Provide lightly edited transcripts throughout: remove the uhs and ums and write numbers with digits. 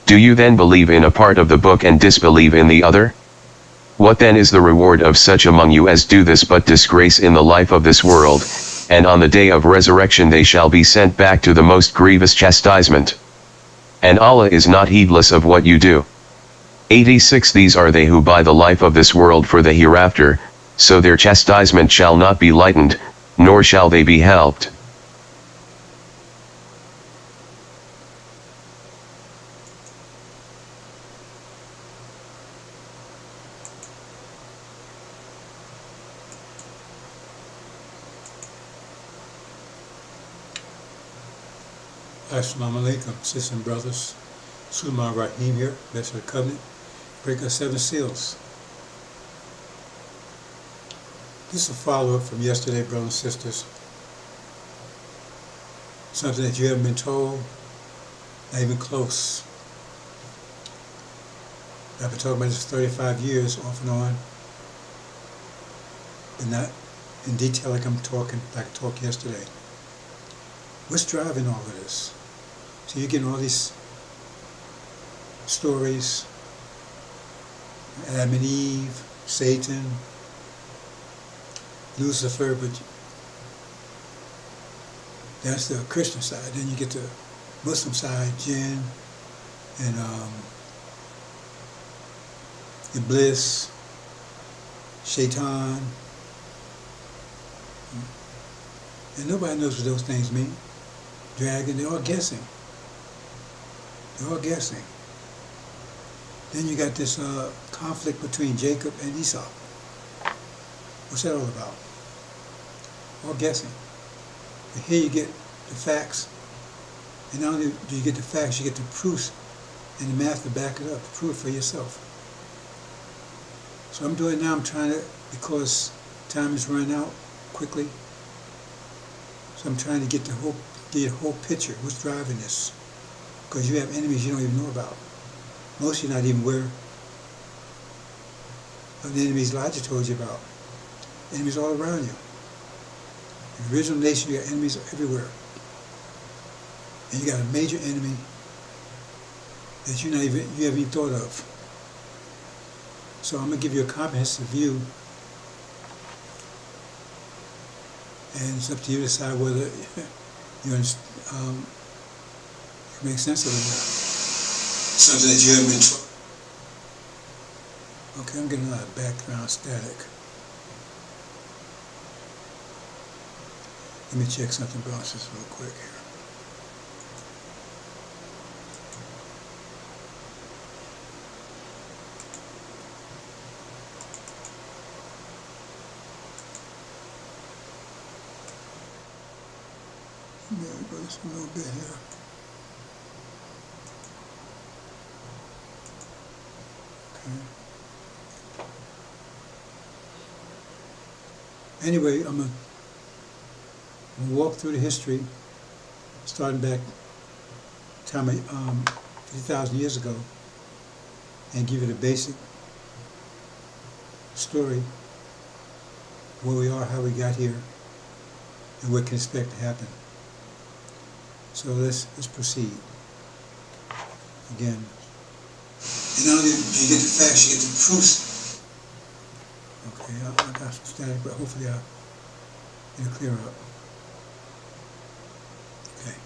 Do you then believe in a part of the book and disbelieve in the other? What then is the reward of such among you as do this but disgrace in the life of this world, and on the day of resurrection they shall be sent back to the most grievous chastisement? And Allah is not heedless of what you do. 86 These are they who buy the life of this world for the hereafter, so their chastisement shall not be lightened, nor shall they be helped. Assalamu alaikum, sisters and brothers. Sulman Rahim here, Master of the Covenant, Breaker 7 Seals. This is a follow-up from yesterday, brothers and sisters. Something that you haven't been told, not even close. I've been talking about this for 35 years, off and on, but not in detail like I talked yesterday. What's driving all of this? So you're getting all these stories, Adam and Eve, Satan, Lucifer, but that's the Christian side. Then you get the Muslim side, jinn, and Iblis, Shaitan, and nobody knows what those things mean. Dragon, they're all guessing. They're all guessing. Then you got this conflict between Jacob and Esau. What's that all about? All guessing. But here you get the facts, and not only do you get the facts, you get the proofs and the math to back it up, to prove it for yourself. So I'm doing it now, I'm trying to, because time is running out quickly, so I'm trying to get the whole picture, what's driving this. Because you have enemies you don't even know about. Most of you not even aware of the enemies Elijah told you about. Enemies all around you. In the original nation, you got enemies everywhere. And you got a major enemy that you haven't even thought of. So I'm going to give you a comprehensive view, and it's up to you to decide whether you understand, it makes sense of it or not. Something that you haven't been taught. Okay, I'm getting a lot of background static. Let me check something about this real quick here. Maybe go just a little bit here. Anyway, I'm going to walk through the history, starting back 50,000 years ago, and give you the basic story, where we are, how we got here, and what can expect to happen. So let's proceed. Again. And not only do you get the facts, you get the proofs. Okay, I got some static, but hopefully it'll clear up. Okay.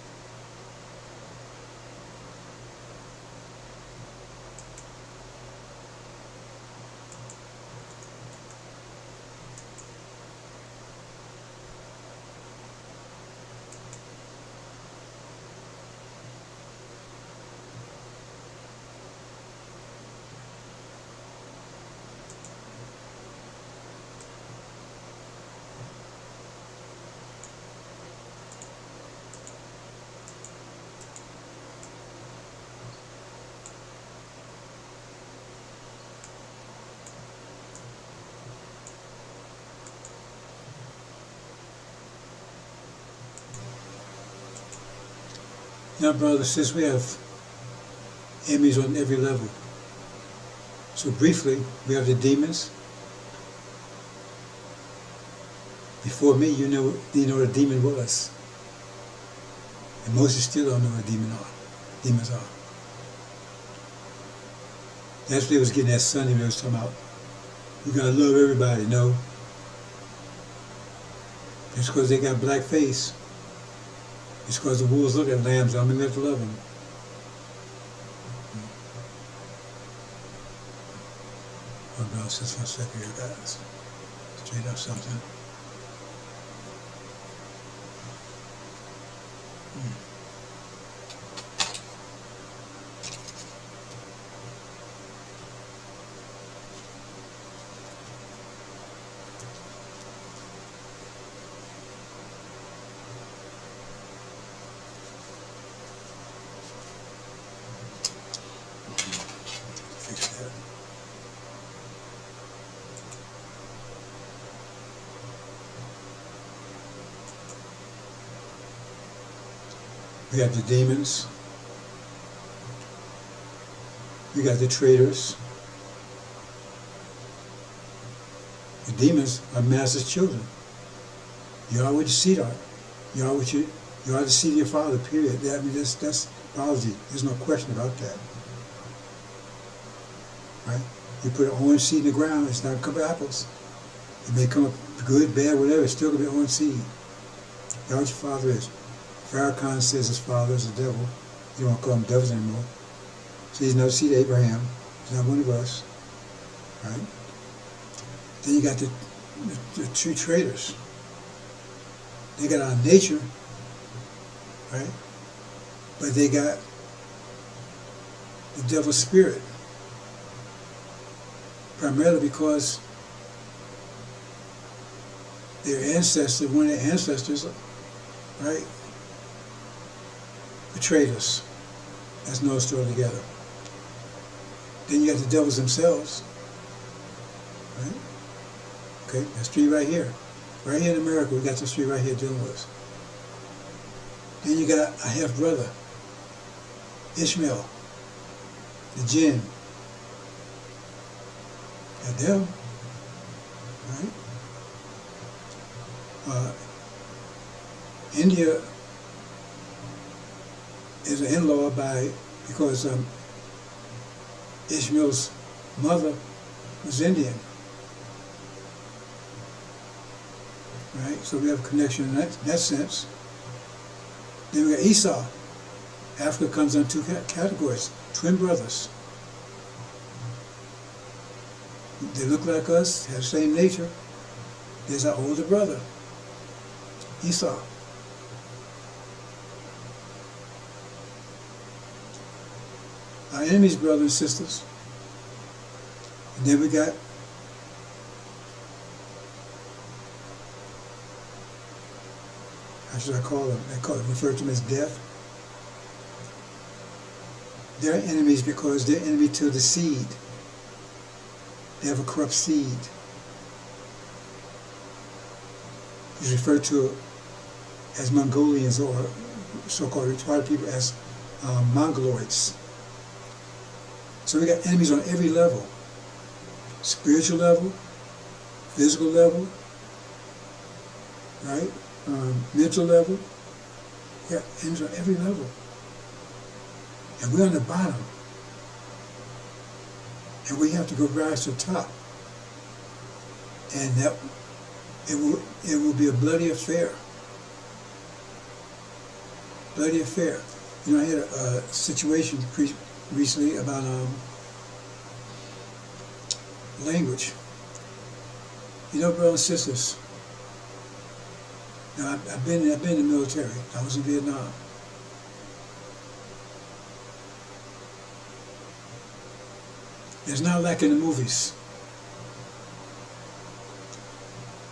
Now, brothers, since we have enemies on every level, so briefly, we have the demons. Before me, you know what a demon was. And most of you still don't know what demons are. That's what they was getting that Sunday. They was talking about, you gotta love everybody. No, just because they got black face, it's because the wolves look at lambs. I'm mean to love them. Hold on just for a second here, guys. Straight up something. Fix that. We got the demons. We got the traitors. The demons are master's children. You are what your seed are. You are what you are the seed of your father, period. I mean, that's biology. There's no question about that. Right? You put an orange seed in the ground, it's not going to come up apples. It may come up good, bad, whatever, it's still going to be orange seed. That's what your father is. Farrakhan says his father is the devil. You don't call him devils anymore. So he's no seed of Abraham. He's not one of us. Right? Then you got the two traitors. They got our nature, right? But they got the devil's spirit. Primarily because their ancestor, one of their ancestors, right, betrayed us. That's another story together. Then you got the devils themselves, right? Okay, that's three right here. Right here in America, we got this three right here dealing with us. Then you got a half-brother, Ishmael, the jinn. Got them, right? India is an in-law because Ishmael's mother was Indian. Right? So we have a connection in that sense. Then we got Esau. Africa comes on two categories. Twin brothers. They look like us, have the same nature. There's our older brother, Esau. Our enemies, brothers and sisters. And then we got how should I call them? Refer to them as death. They're enemies because they're enemy to the seed. They have a corrupt seed. He's referred to as Mongolians or so-called retarded people as Mongoloids. So we got enemies on every level. Spiritual level, physical level, right? Mental level. We got enemies on every level. And we're on the bottom. And we have to go rise to the top. And that it will be a bloody affair. Bloody affair. You know, I had a situation recently about language. You know, brothers and sisters, now I've been in the military. I was in Vietnam. There's not like in the movies.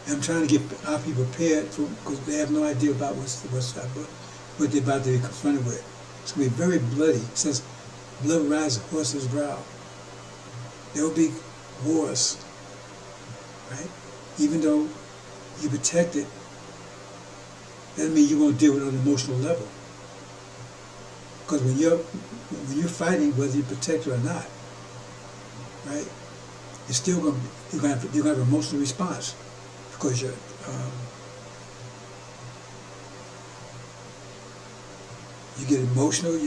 And I'm trying to get our people prepared because they have no idea about what they're about to be confronted with. It's going to be very bloody. It says, blood will rise, horses growl. There will be wars, right? Even though you're protected, that doesn't mean you're going to deal with it on an emotional level. Because when you're fighting, whether you're protected or not, right? You're still going to have an emotional response because you get emotional.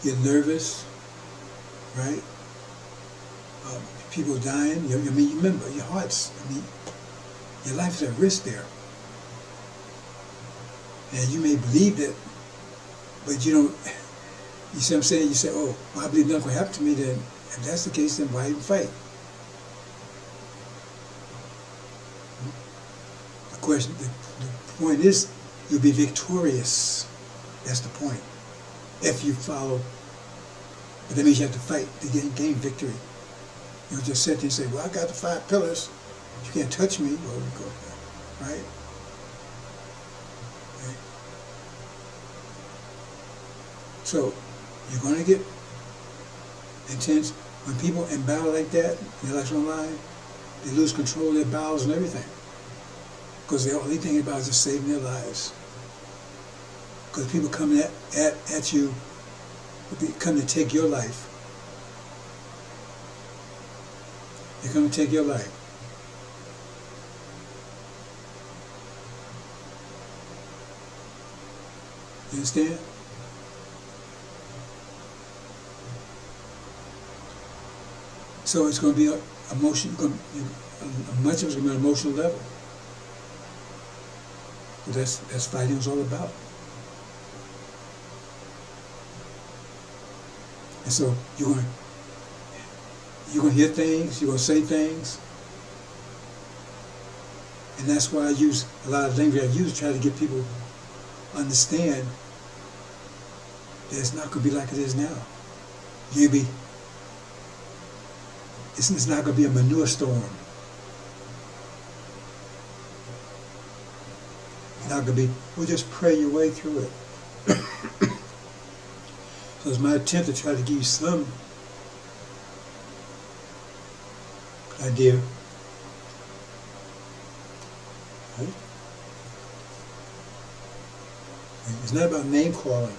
You're nervous, right? People dying. I mean, remember, your heart's, I mean, your life is at risk there. And you may believe that, but you don't, you see what I'm saying? You say, oh, well, I believe nothing will happen to me, then if that's the case, then why even fight? The question, the point is, you'll be victorious. That's the point. If you follow, but that means you have to fight to gain victory. You don't just sit there and say, well, I got the 5 pillars. You can't touch me. Well, you go, right? Okay. So, you're going to get intense. When people in battle like that, their life's on the line, they lose control of their bowels and everything. Because the only thing about is just saving their lives. Because people come at you, they come to take your life. They come to take your life. You understand? So it's going to be emotion. Much of it's going to be on an emotional level. But that's fighting is all about. And so you're going to hear things, you're going to say things, and that's why I use a lot of language I use to try to get people to understand that it's not going to be like it is now. It's not going to be a manure storm. It's not going to be, we'll just pray your way through it. So it's my attempt to try to give you some idea. Right? It's not about name calling.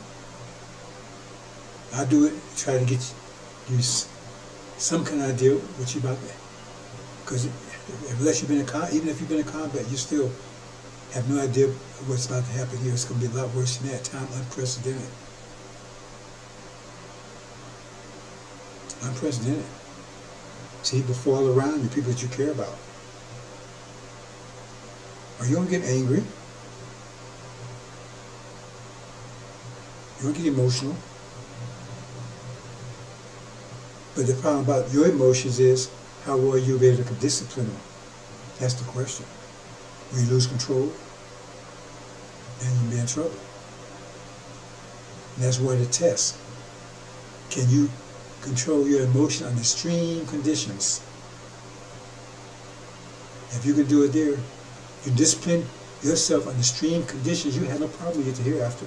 I do it to try to get you some kind of idea what you're about to. Because unless you've been even if you've been in combat, you still have no idea what's about to happen here. It's going to be a lot worse than that. Time unprecedented. Unprecedented. See, people fall around you, people that you care about. Or you don't get angry. You don't get emotional. But the problem about your emotions is, how well you'll be able to discipline them. That's the question. When you lose control, then you'll be in trouble. And that's one of the tests. Can you control your emotion under extreme conditions? If you can do it there, you discipline yourself under extreme conditions, you have no problem with it hereafter.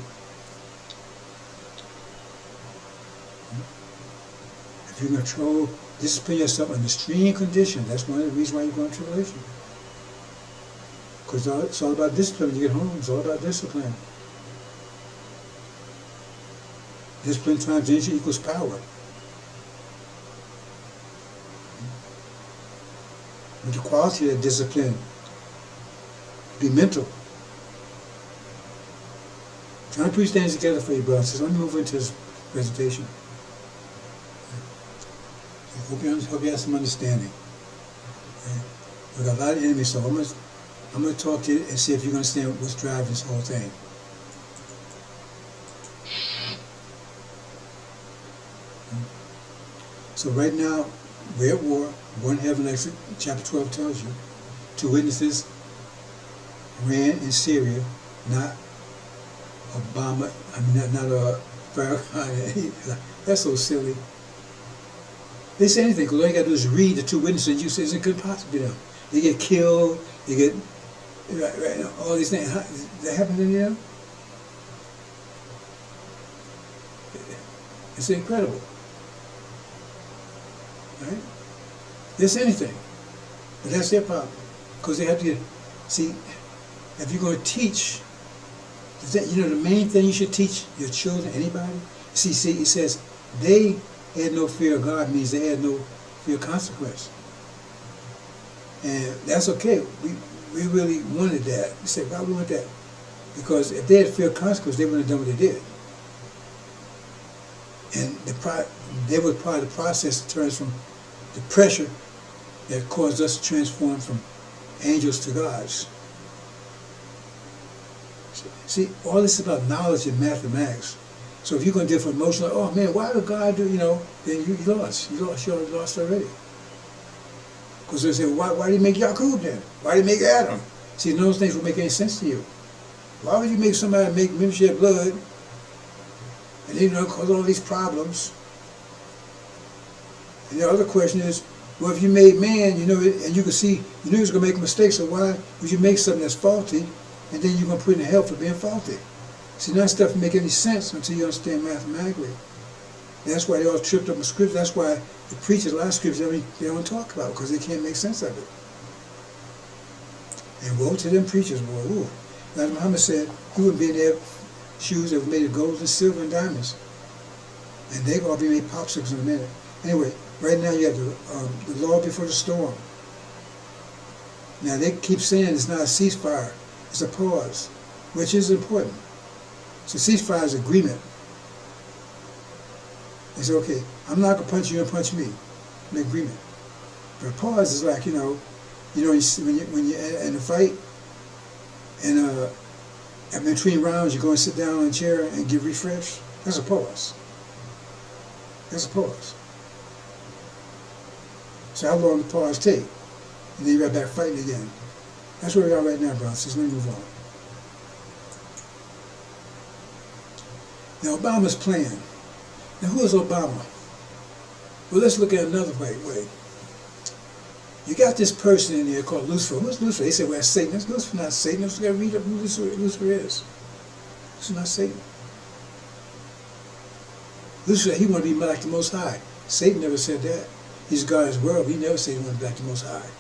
If you control, discipline yourself under extreme conditions, that's one of the reasons why you're going through tribulation. Because it's all about discipline. When you get home, it's all about discipline. Discipline times energy equals power. But the quality of that discipline be mental. Trying to put things together for you, brothers. Let me move into this presentation. I hope you have some understanding. Okay. We've got a lot of enemies, so I'm going to talk to you and see if you can understand what's driving this whole thing. So right now, we're at war. One heaven, like chapter 12 tells you. 2 witnesses ran in Syria, not Obama, not Farrakhan. That's so silly. They say anything, because all you got to do is read the 2 witnesses, and you say it couldn't possibly be them. They get killed, they get, all these things. That happen to them? It's incredible. Right? It's anything. But that's their problem. Because they have to get, see, if you're going to teach, the main thing you should teach your children, anybody, see, it says, they had no fear of God means they had no fear of consequence. And that's okay. We really wanted that. We said, why we want that? Because if they had fear of consequence, they wouldn't have done what they did. And they were part of the process that turns from the pressure that caused us to transform from angels to gods. See, all this is about knowledge and mathematics. So if you're going to deal with emotion, like, oh man, why would God do, then you lost. You lost already. Because they say, why did he make Yaqub then? Why did he make Adam? See, none of those things would make any sense to you. Why would you make somebody make men shed blood and then cause all these problems? And the other question is, well, if you made man, and you could see, you knew he was going to make a mistake, so why would you make something that's faulty and then you're going to put it in hell for being faulty? See, none of that stuff doesn't make any sense until you understand mathematically. That's why they all tripped up in scripture. That's why the preachers, a lot of scriptures, they don't talk about it because they can't make sense of it. And woe to them preachers, boy. Ooh. As Muhammad said, he wouldn't be in their shoes that were made of gold and silver and diamonds. And they're going to be made popsicles in a minute. Anyway, right now you have the law before the storm. Now they keep saying it's not a ceasefire, it's a pause, which is important. So ceasefire is agreement. They say, okay, I'm not going to punch you, you're going to punch me. An agreement. But a pause is like, when you're in a fight, and in between rounds, you go and sit down on a chair and get refreshed. That's a pause. That's a pause. So how long the pause take? And then you're right back fighting again. That's where we are right now, brothers. So let me move on. Now, Obama's plan. Now, who is Obama? Well, let's look at another way. You got this person in there called Lucifer. Who's Lucifer? They say, well, that's Satan. That's Lucifer, not Satan. Let's go read up who Lucifer is. This is not Satan. Lucifer, he wanted to be like the Most High. Satan never said that. He's God of his world, but he never said he wanted to be like the Most High.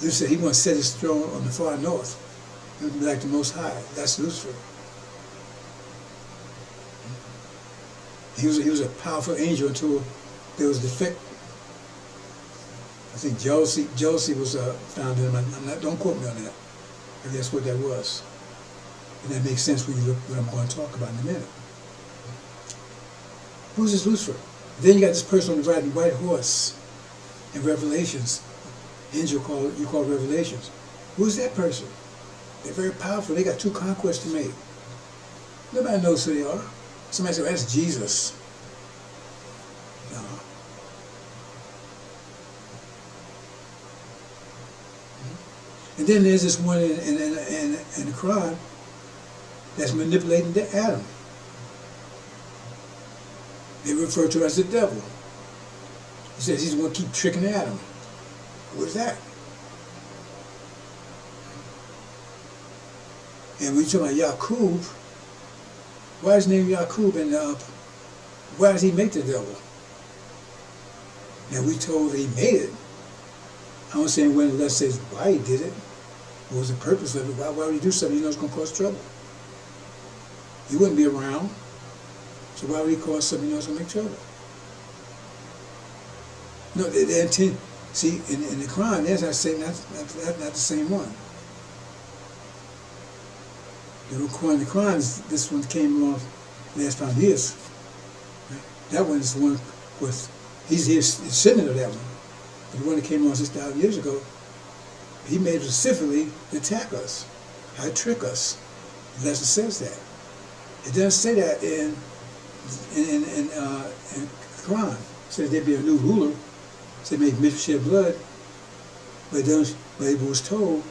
Lucifer, he wanted to set his throne on the far north. He wanted to be like the Most High. That's Lucifer. He was a powerful angel until there was defect. I think jealousy was found in him. Don't quote me on that. I guess that's what that was. And that makes sense when you look what I'm going to talk about in a minute. Who's this Lucifer? Then you got this person on the riding white horse in Revelations. Angel you call Revelations. Who's that person? They're very powerful. They got 2 conquests to make. Nobody knows who they are. Somebody said, well, that's Jesus. No. And then there's this one in the Quran that's manipulating the Adam. They refer to as the devil. He says he's going to keep tricking Adam. What is that? And when you talk about Yaqub, why is his name Yaqub, and why does he make the devil? Now we told that he made it. I'm not saying when let's say why he did it. What was the purpose of it? Why would he do something he knows is going to cause trouble? He wouldn't be around. So why would he cause something he knows is going to make trouble? No, they intend. See, in the Quran, there's not saying that's not the same one. The Quran, this one came along last 5 years. Right? That one is the one with, he's here sitting in that one. But the one that came along 6,000 years ago, he made it specifically to attack us, how to trick us. The lesson says that. It doesn't say that in Quran. It says there'd be a new ruler, so they make men shed blood, but it was told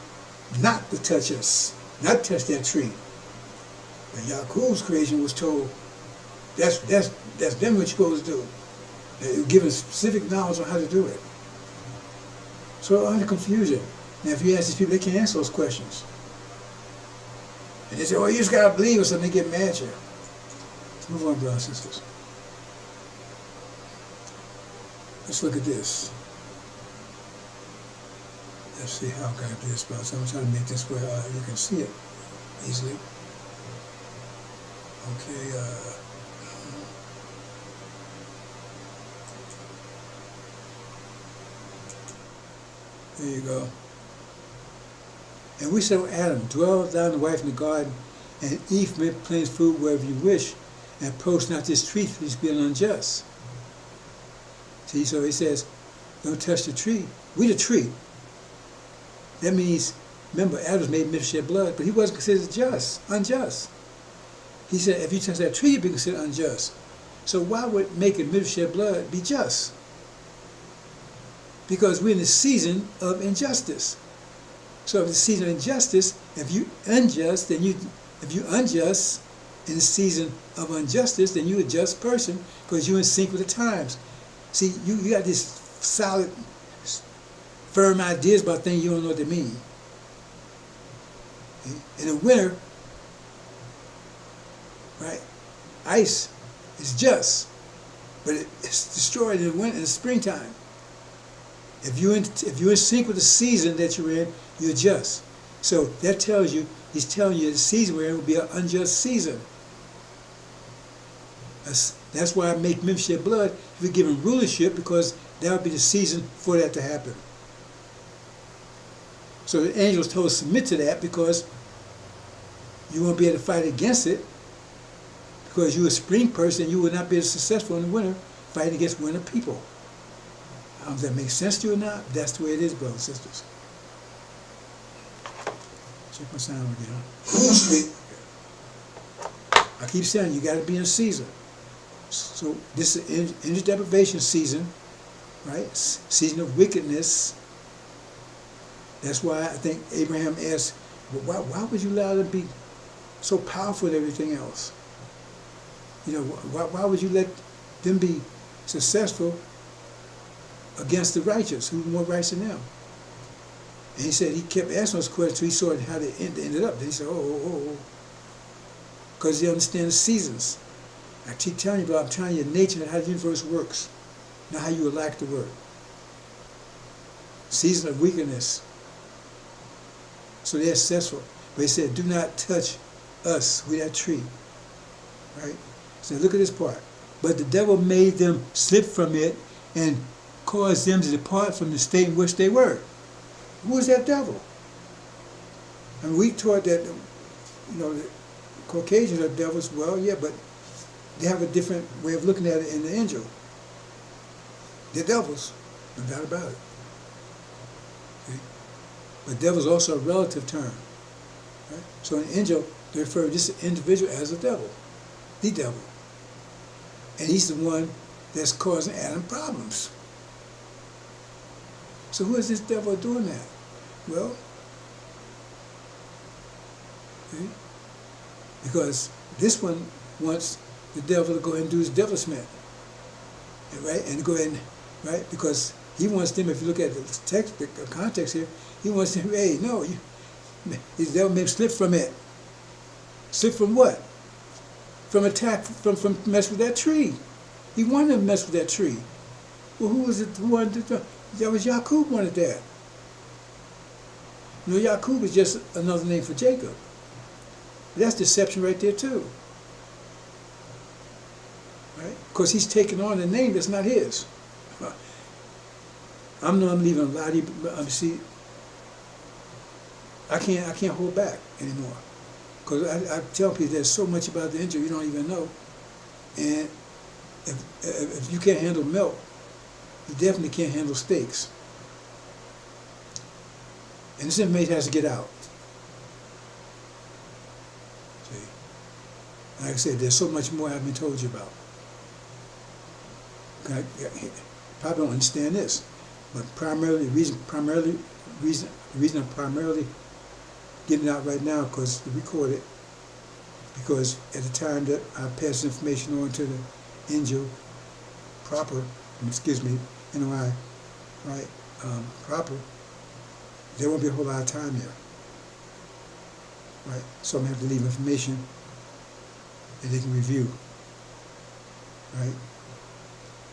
not to touch us, not touch that tree. And Yaqub's creation was told, that's them what you're supposed to do. They were given specific knowledge on how to do it. So under confusion. Now if you ask these people, they can't answer those questions. And they say, well, you just gotta believe us, and they get mad at you. Let's move on, brothers and sisters. Let's look at this. Let's see how I got this, brothers. I'm trying to make this where you can see it easily. Okay, there you go. And we said, Adam, dwell thou and the wife in the garden, and eat from it plenty of food wherever you wish. and approach not this tree, lest be unjust. See, so he says, don't touch the tree. We the tree. That means, remember, Adam was made in shed blood, but he wasn't considered unjust. He said, if you touch that tree, you'd be considered unjust. So why would making shed blood be just? Because we're in the season of injustice. So if the season of injustice, if you unjust in the season of injustice, then you're a just person because you're in sync with the times. See, you got this solid, firm ideas about things you don't know what they mean. In the winter, right, ice is just, but it's destroyed in the springtime. If you're in sync with the season that you're in, you're just. So that tells you, he's telling you the season we're in will be an unjust season. That's why I make men shed blood if we're given rulership, because that would be the season for that to happen. So the angels told us to submit to that because you won't be able to fight against it, because you're a spring person, you will not be as successful in the winter fighting against winter people. I don't know if that makes sense to you or not. That's the way it is, brothers and sisters. Check my sound again. I keep saying you got to be in season. So this is energy deprivation season, right? Season of wickedness. That's why I think Abraham asked, well, why would you allow them to be so powerful and everything else? You know, why would you let them be successful against the righteous, who were more righteous than them? And he said he kept asking those questions until he saw how they ended up. Then he said, because he understands the seasons. I keep telling you about, I'm telling you nature and how the universe works, not how you would like the word. Season of wickedness. So they're successful. But he said, do not touch us with that tree. Right? So look at this part. But the devil made them slip from it and caused them to depart from the state in which they were. Who is that devil? And we taught that, the Caucasians are devils. Well, yeah, but they have a different way of looking at it in the angel. They're devils, no doubt about it. Okay? But devil is also a relative term. Right? So in angel, they refer to this individual as a devil, the devil. And he's the one that's causing Adam problems. So who is this devil doing that? Well, okay, because this one wants the devil to go ahead and do his devilishment, right? And go ahead and, right? Because he wants them, if you look at the text, the context here, he wants them, hey, no, the devil made him slip from it. Slip from what? From attack, from mess with that tree. He wanted to mess with that tree. Well, who was it who wanted to? That was Yaqub wanted that. Yaqub is just another name for Jacob. That's deception right there too. Right? Because he's taking on a name that's not his. I'm leaving a lot of see, I can't hold back anymore. Because I tell people there's so much about the angel you don't even know. And if you can't handle milk, you definitely can't handle steaks. And this information has to get out. See? Like I said, there's so much more I haven't told you about. I probably don't understand this, but primarily the reason I'm primarily getting it out right now because to record it, because at the time that I pass information on to the angel proper, NOI, right, proper, there won't be a whole lot of time here, right? So I'm going to have to leave information that they can review, right?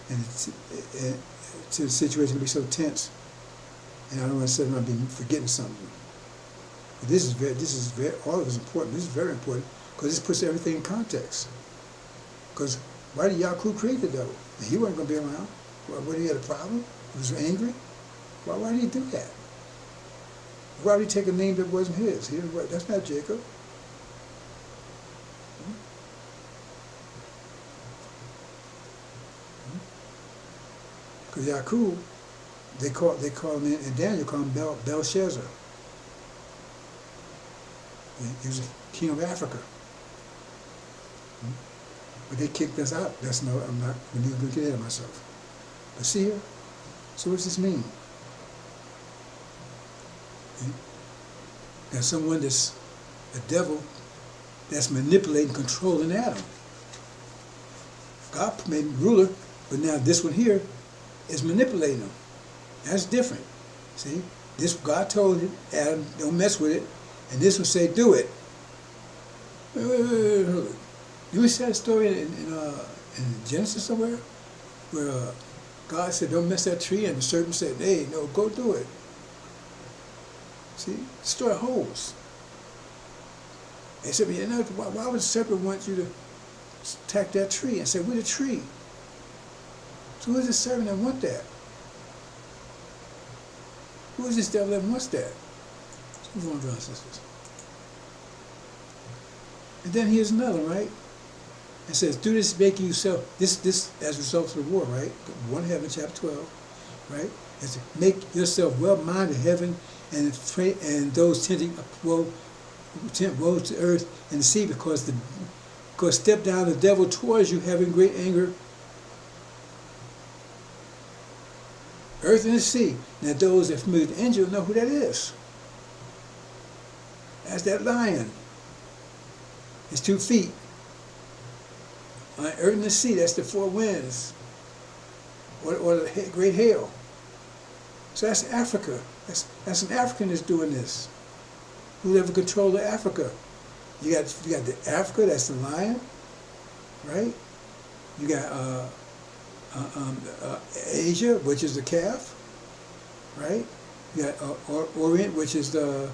And the situation will be so tense, and I don't want to say I'm be forgetting something. But this is very, all of it is important. This is very important because this puts everything in context. Because why did Yaqub create the devil? He wasn't going to be around. What, he had a problem? He was angry? Why did he do that? Why did he take a name that wasn't his? That's not Jacob. Because Yakub, they call him, and Daniel called him Belshazzar. He was the king of Africa. But they kicked us out. That's no, I'm not going to get ahead of myself. But see here, so what does this mean? Got someone that's a devil that's manipulating, controlling Adam. God made him ruler, but now this one here is manipulating him. That's different. See, this God told Adam, don't mess with it, and this one say, do it. Wait. You see that story in Genesis somewhere, where God said, don't mess that tree, and the serpent said, hey, no, go do it. See, the story holds. They said, you know, why would the serpent want you to attack that tree? I said, we're the tree. So who is this serpent that want that? Who is this devil that wants that? Let's move on, brothers and sisters. And then here's another, right? It says, do this making yourself, this as a result of the war, right? 1 Heaven, chapter 12, right? It says, make yourself well-minded heaven and those tending woe to earth and the sea, because step down the devil towards you, having great anger. Earth and the sea. Now those that are familiar with the angel know who that is. That's that lion. His 2 feet. On earth and the sea, that's the 4 winds. Or the great hail. So that's Africa. That's an African that's doing this. Who's ever controlled Africa? You got the Africa, that's the lion, right? You got Asia, which is the calf, right? You got Orient, which is the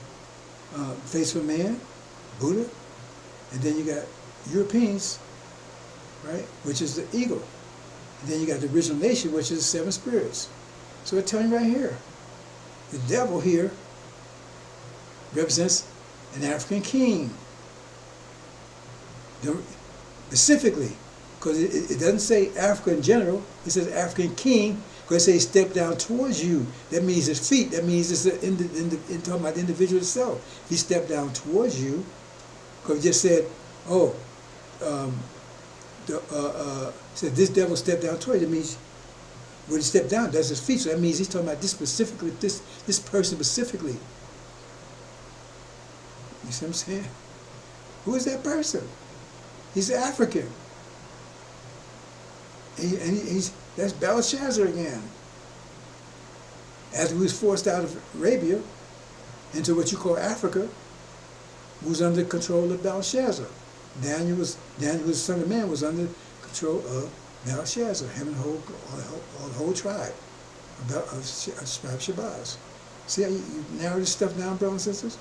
face of man, Buddha, and then you got Europeans, right, which is the eagle. And then you got the original nation, which is the 7 spirits. So it's telling you right here, the devil here represents an African king. Specifically, because it doesn't say Africa in general, it says African king, because it says step down towards you. That means his feet, that means it's talking about the individual itself. If he stepped down towards you, because it just said, said this devil stepped down towards you, that means when he stepped down, that's his feet. So that means he's talking about this specifically, this person specifically. You see what I'm saying? Who is that person? He's African. That's Belshazzar again. After he was forced out of Arabia into what you call Africa, was under control of Belshazzar. Daniel was the son of man, was under control of Belshazzar, having the whole tribe of Shabazz. See how you narrow this stuff down, brothers and sisters?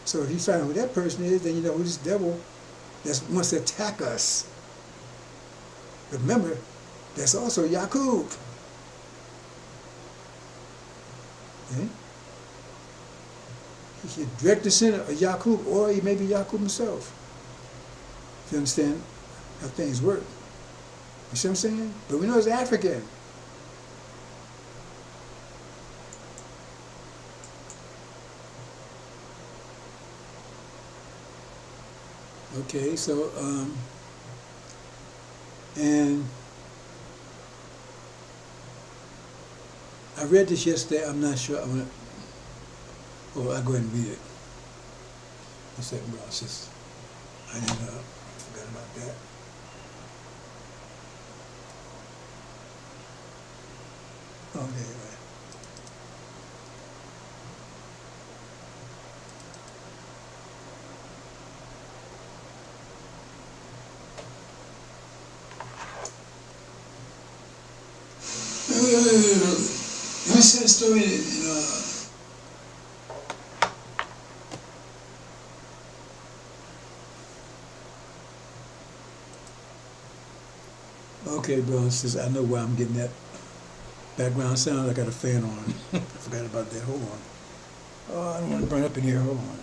So if you find out who that person is, then you know who this devil that wants to attack us. But remember, that's also Yakub. Okay? He's a direct descendant of Yakub, or he may be Yakub himself. If you understand how things work. You see what I'm saying? But we know he's African. Okay, so, and I read this yesterday, I'm not sure, I'll go ahead and read it. A second, bro, it's just, I forgot about that. Oh, there, right. Let me say a story okay, bro, says I know why I'm getting that background sound. I got a fan on. I forgot about that. Hold on. Oh, I don't want to burn up in here. Hold on.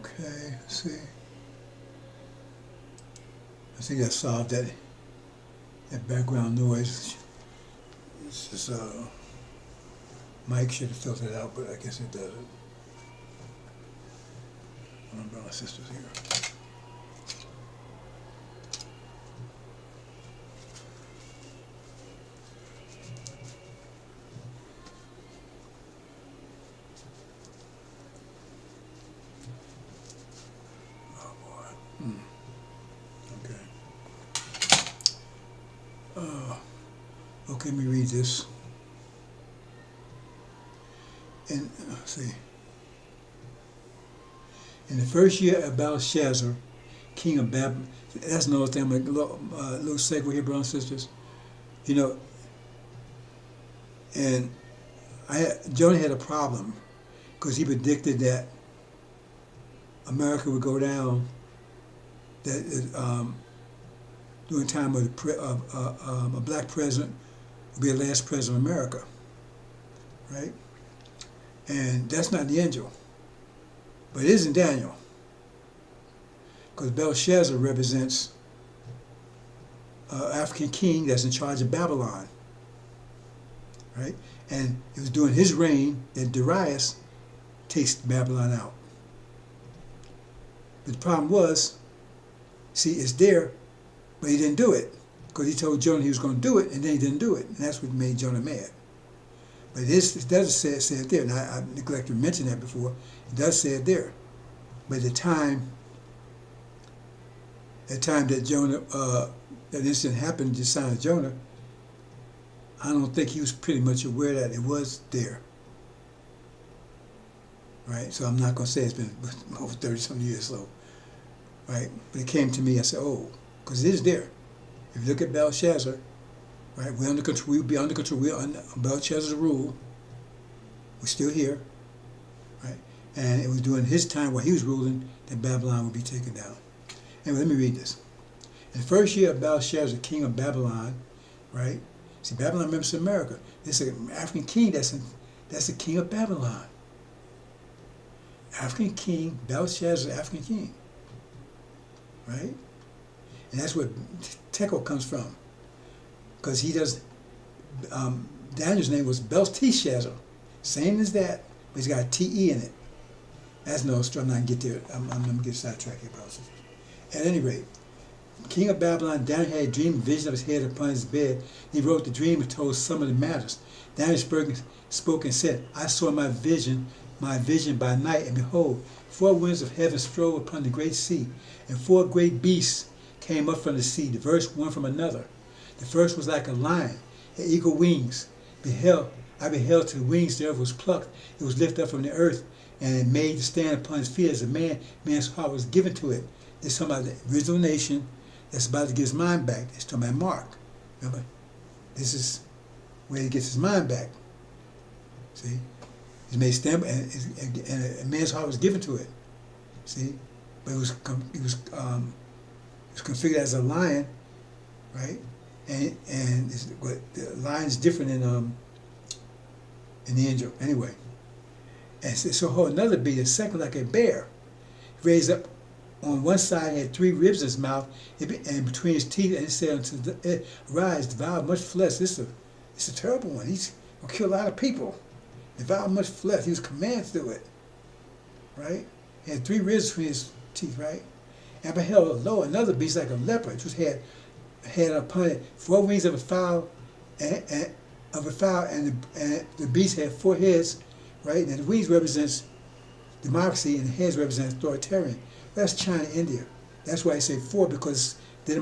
Okay, let's see. I think that solved that background noise. It's just Mike should have filtered it out, but I guess it doesn't. My brother and sisters here. Oh boy. Okay. Okay, let me read this. And let's see. In the first year of Belshazzar, king of Babylon, that's another thing. I'm a little segue here, brothers and sisters. You know, and Jonah had a problem because he predicted that America would go down. That during the time of a black president would be the last president of America, right? And that's not the angel, but it is in Daniel, because Belshazzar represents African king that's in charge of Babylon, right? And it was during his reign that Darius takes Babylon out. But the problem was, see, it's there, but he didn't do it, because he told Jonah he was going to do it, and then he didn't do it, and that's what made Jonah mad. But it doesn't say it there, and I neglected to mention that before. It does say it there. But the time that Jonah, that incident happened, the sign of Jonah, I don't think he was pretty much aware that it was there. Right? So I'm not going to say it's been over 30-some years, so, right? But it came to me, I said, oh, because it is there. If you look at Belshazzar, right, we're under control, we'll be under control, we're under Belshazzar's rule. We're still here, right? And it was during his time while he was ruling that Babylon would be taken down. Anyway, let me read this. In the first year of Belshazzar, king of Babylon, right? See, Babylon represents America. This is an African king that's the king of Babylon. African king, Belshazzar, African king, right? And that's where Tekel comes from, because he does. Daniel's name was Belteshazzar, same as that, but he's got a T-E in it. That's no, I'm not gonna get there. I'm gonna get sidetracked here, brothers. At any rate, king of Babylon, Daniel had a dream, vision of his head upon his bed. He wrote the dream and told some of the matters. Daniel spoke and said, I saw my vision by night, and behold, 4 winds of heaven strode upon the great sea, and 4 great beasts came up from the sea, diverse one from another. The first was like a lion, had eagle wings. I beheld till the wings thereof was plucked. It was lifted up from the earth, and it made to stand upon his feet as a man. Man's heart was given to it. This is talking about the original nation that's about to get his mind back. It's talking about Mark. Remember? This is where he gets his mind back. See? He's made stand, and a man's heart was given to it. See? But it was configured as a lion, right? And the lion's different in the angel. Anyway. And so another beast, the second like a bear, raised up on one side, had 3 ribs in his mouth, and between his teeth, and it said unto it, arise, devour much flesh. It's a terrible one. He's gonna kill a lot of people. Devour much flesh. He was commanded to do it. Right? He had 3 ribs between his teeth, right? And beheld, lo, another beast like a leopard, which had upon it 4 wings of a fowl, and the beast had 4 heads, right? And the wings represents democracy, and the heads represent authoritarian. That's China, India. That's why I say 4, because they're the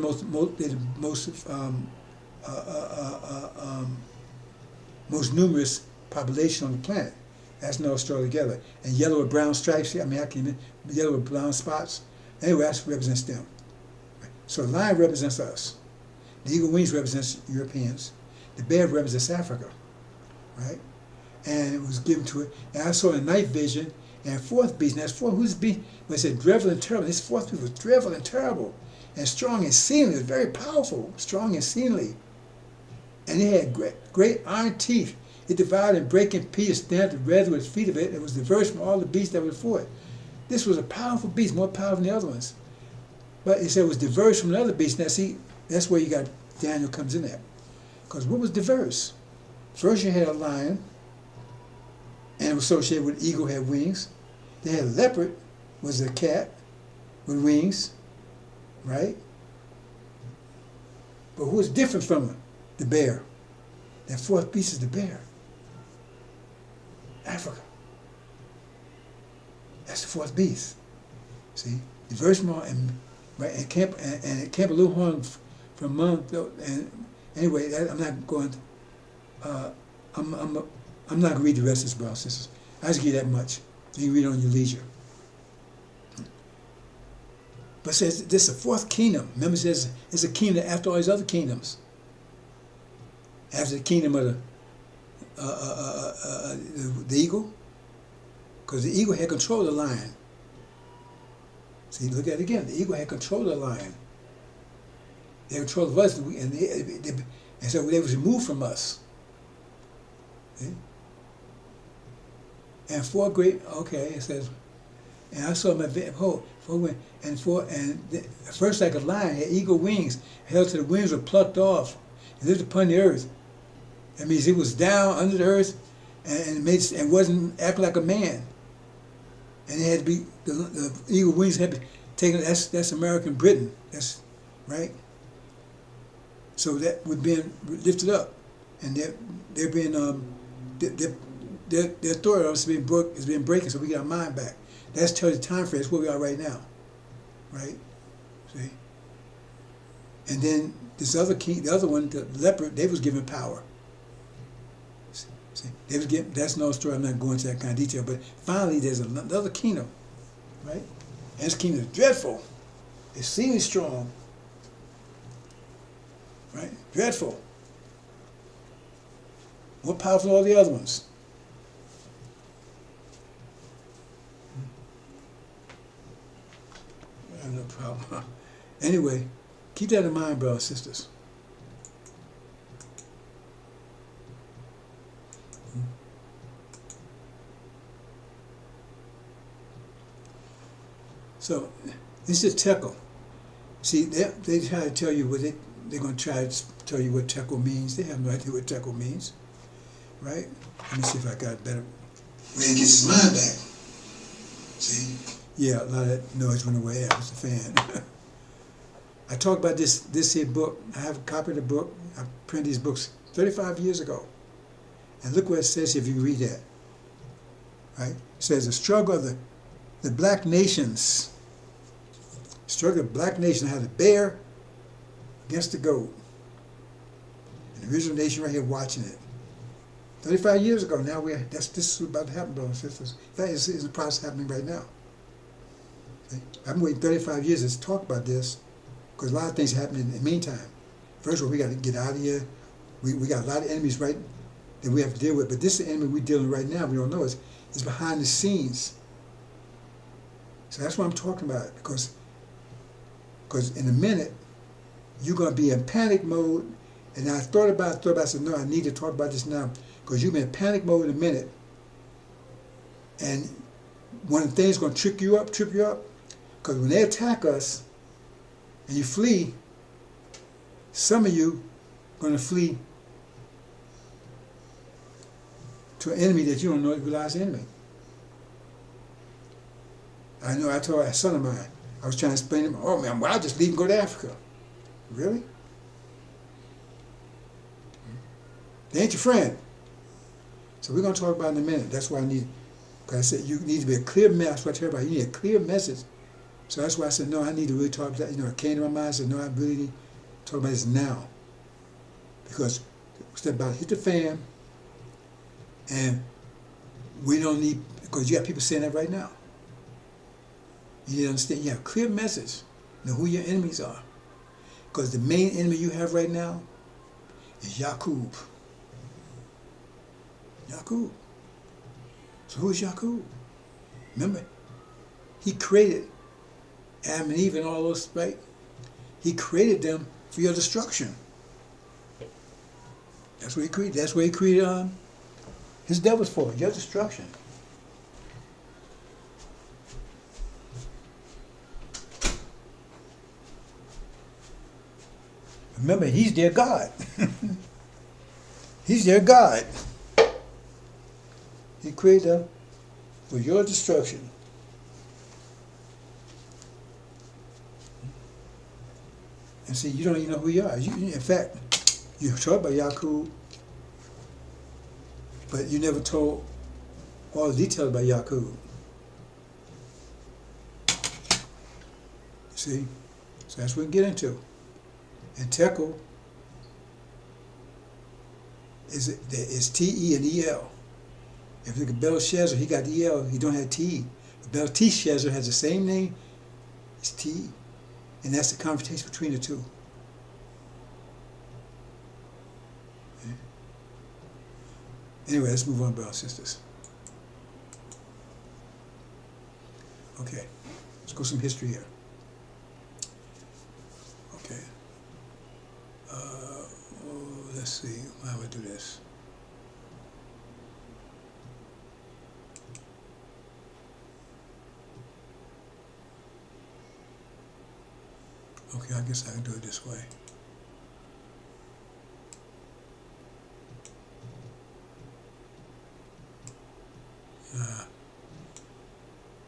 most numerous population on the planet. That's no story together. And yellow with brown stripes. Yellow with brown spots. Anyway, that represents them. So the lion represents us. The eagle wings represents Europeans. The bear represents Africa, right? And it was given to it. And I saw a night vision, and 4th beast. And that's 4. Who's the beast? But it said dreadful and terrible. This 4th beast was dreadful and terrible, and strong and seemly. It was very powerful, strong and seemly. And it had great iron teeth. It divided and brake in pieces, stamped the red with its feet of it. It was diverse from all the beasts that were before it. This was a powerful beast, more powerful than the other ones. But it said it was diverse from the other beasts. Now see, that's where you got Daniel comes in at. Because what was diverse? First you had a lion, and it was associated with eagle, had wings. They had a leopard, was a cat with wings, right? But who was different from it? The bear. That fourth beast is the bear. Africa. That's the fourth beast. See, diverse more and right and camp and Camp a little horn from month and anyway. I'm not going. I'm not gonna read the rest of this, brothers and sisters. I just give you that much. You can read it on your leisure. But it says this is the fourth kingdom. Remember, it says it's a kingdom after all these other kingdoms. After the kingdom of the eagle, because the eagle had control of the lion. See, look at it again. The eagle had control of the lion. They had control of us, and so they was removed from us. See? And four great. Okay, it says, and I saw my first like a lion had eagle wings, held to the wings were plucked off, and lived upon the earth. That means it was down under the earth, and wasn't acting like a man. And it had to be the eagle wings had to be taken. That's American Britain. That's right. So that was being lifted up, and they're being their authority is being breaking. So we get our mind back. That's tells the time frame. That's where we are right now, right? See. And then this other king, the other one, the leopard, they was given power. See, they was given. That's no story. I'm not going into that kind of detail. But finally, there's another kingdom, right? And this kingdom is dreadful. It's exceedingly strong, right? Dreadful. More powerful than all the other ones. No problem. Anyway, keep that in mind, brothers and sisters. So, this is Tekel. See, they try to tell you what they're going to try to tell you what Tekel means. They have no idea what Tekel means, right? Let me see if I got a better way to get his mind back. See? Yeah, a lot of that noise went away. I was a fan. I talked about this here book. I have a copy of the book. I printed these books 35 years ago. And look what it says if you read that. Right? It says the struggle of the black nations. Struggle of black nations had the bear against the goat. And the original nation right here watching it. 35 years ago, now this is about to happen, brothers and sisters. That is the process happening right now. I've been waiting 35 years to talk about this because a lot of things happen in the meantime. First of all, we got to get out of here. We got a lot of enemies that we have to deal with, but this is the enemy we're dealing with right now. We don't know it's behind the scenes. So that's what I'm talking about because in a minute you're going to be in panic mode. And I thought about it, I said, no, I need to talk about this now because you've been in panic mode in a minute. And one of the things going to trip you up, because when they attack us and you flee, some of you are going to flee to an enemy that you don't know realize the enemy. I know I told a son of mine, I was trying to explain to him, oh man, well, I'll just leave and go to Africa. Really? They ain't your friend. So we're going to talk about it in a minute. That's why I need, because I said you need to be a clear message. That's what I tell everybody. You need a clear message. So that's why I said, no, I need to really talk about that. You know, it came to my mind. I said, no, I really need to talk about this now. Because it's about to hit the fan, and we don't need, because you got people saying that right now. You need to understand, you have a clear message. Know who your enemies are. Because the main enemy you have right now is Yaqub. Yaqub. So who is Yaqub? Remember, he created Adam and Eve and all those, right? He created them for your destruction. That's what he created. That's what he created. His devils for your destruction. Remember, he's their God. He's their God. He created them for your destruction. And see, you don't even know who you are. In fact, you talk about Yakub, but you never told all the details about Yakub. See? So that's what we get into. And Tekel is T-E and E-L. If you look at Belshazzar, he got the E-L, he don't have T-E. But Belteshazzar has the same name, it's T-E. And that's the confrontation between the two. Okay. Anyway, let's move on, brothers and sisters. Okay, let's go some history here. Okay. Let's see, how do I do this? Okay, I guess I can do it this way.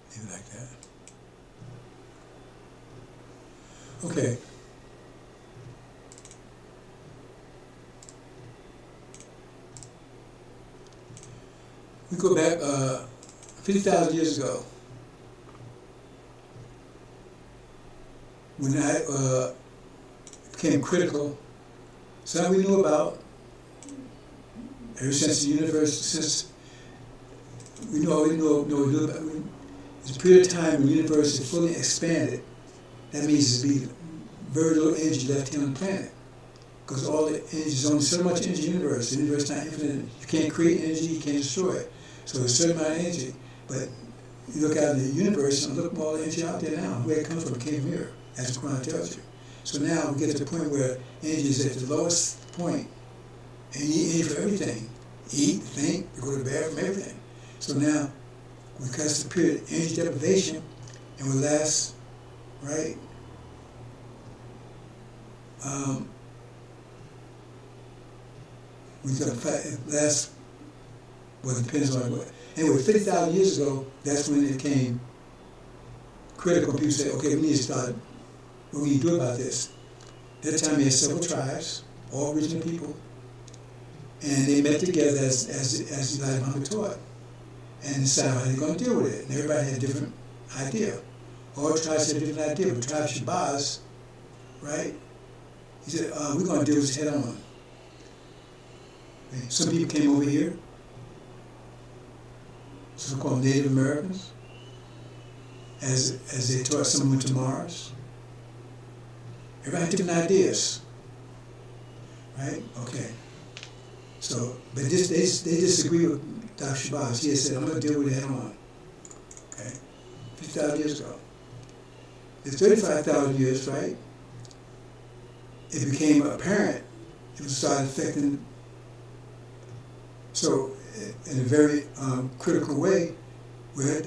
Maybe like that. Okay. We go back 50,000 years ago. When I became critical, something we knew about ever since the universe, since we knew about. There's a period of time when the universe is fully expanded. That means there's be very little energy left here on the planet. Because all the energy, there's only so much energy in the universe. The universe is not infinite. You can't create energy, you can't destroy it. So there's a certain amount of energy. But you look out in the universe and look at all the energy out there now. Where it comes from, it came from here, as the Quran tells you. So now we get to the point where energy is at the lowest point, and you need energy for everything. Eat, think, you go to bed from everything. So now, because the period of energy deprivation, and will last, right? We got last, well, it depends on what. Anyway, 50,000 years ago, that's when it became critical. People say, okay, we need to start, what we need to do about this. At that time, you had several tribes, all original people, and they met together as Elijah Muhammad taught, and decided how they're going to deal with it. And everybody had a different idea. All tribes had a different idea, but Tribe Shabazz, right? He said, we're going to deal with this head on. Okay. Some people came over here, so-called Native Americans, as they taught, some went to Mars. Everybody had different ideas, right? Okay. So, but they disagree with Dr. Shabazz. He said, I'm going to deal with it head on. Okay? 50,000 years ago. It's 35,000 years, right? It became apparent. It started affecting. So, in a very critical way, where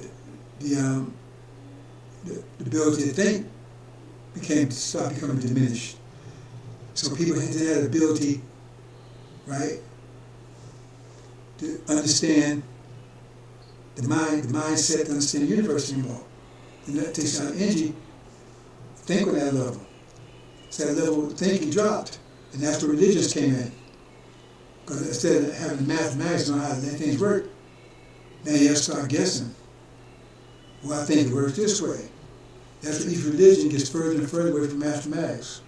the ability to think started becoming diminished. So people had the ability, right, to understand the mindset, to understand the universe anymore. And that takes out energy. Think on that level. So that level of thinking dropped, and that's where religions came in. Because instead of having mathematics on how things work, now you have to start guessing. Well, I think it works this way. That's where each religion gets further and further away from mathematics.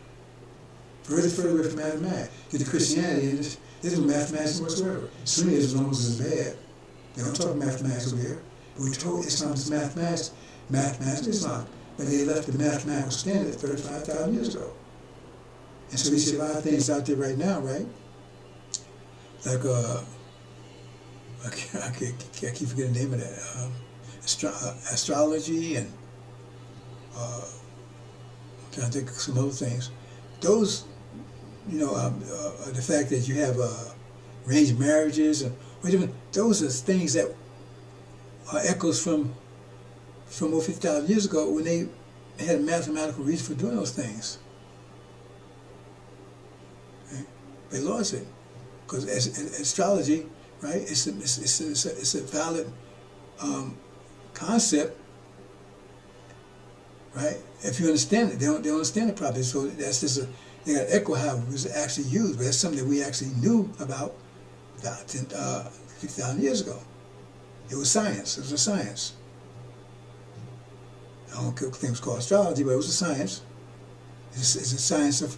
Further and further away from mathematics. Get to Christianity, and there's no mathematics whatsoever. Sunnism is almost as bad. They don't talk mathematics over here. But we told Islam is mathematics is Islam. But they left the mathematical standard 35,000 years ago. And so we see a lot of things out there right now, right? Like, I keep forgetting the name of that. Astrology and I'm trying to think of some other things. Those, the fact that you have arranged marriages, and those are things that are echoes from over 50,000 years ago when they had a mathematical reason for doing those things. They lost it because astrology, right? It's a valid concept, right? If you understand it, they don't understand it properly. So that's just they got to echo how it was actually used, but that's something that we actually knew about 6,000 years ago. It was science. It was a science. I don't think it was called astrology, but it was a science. It's a science of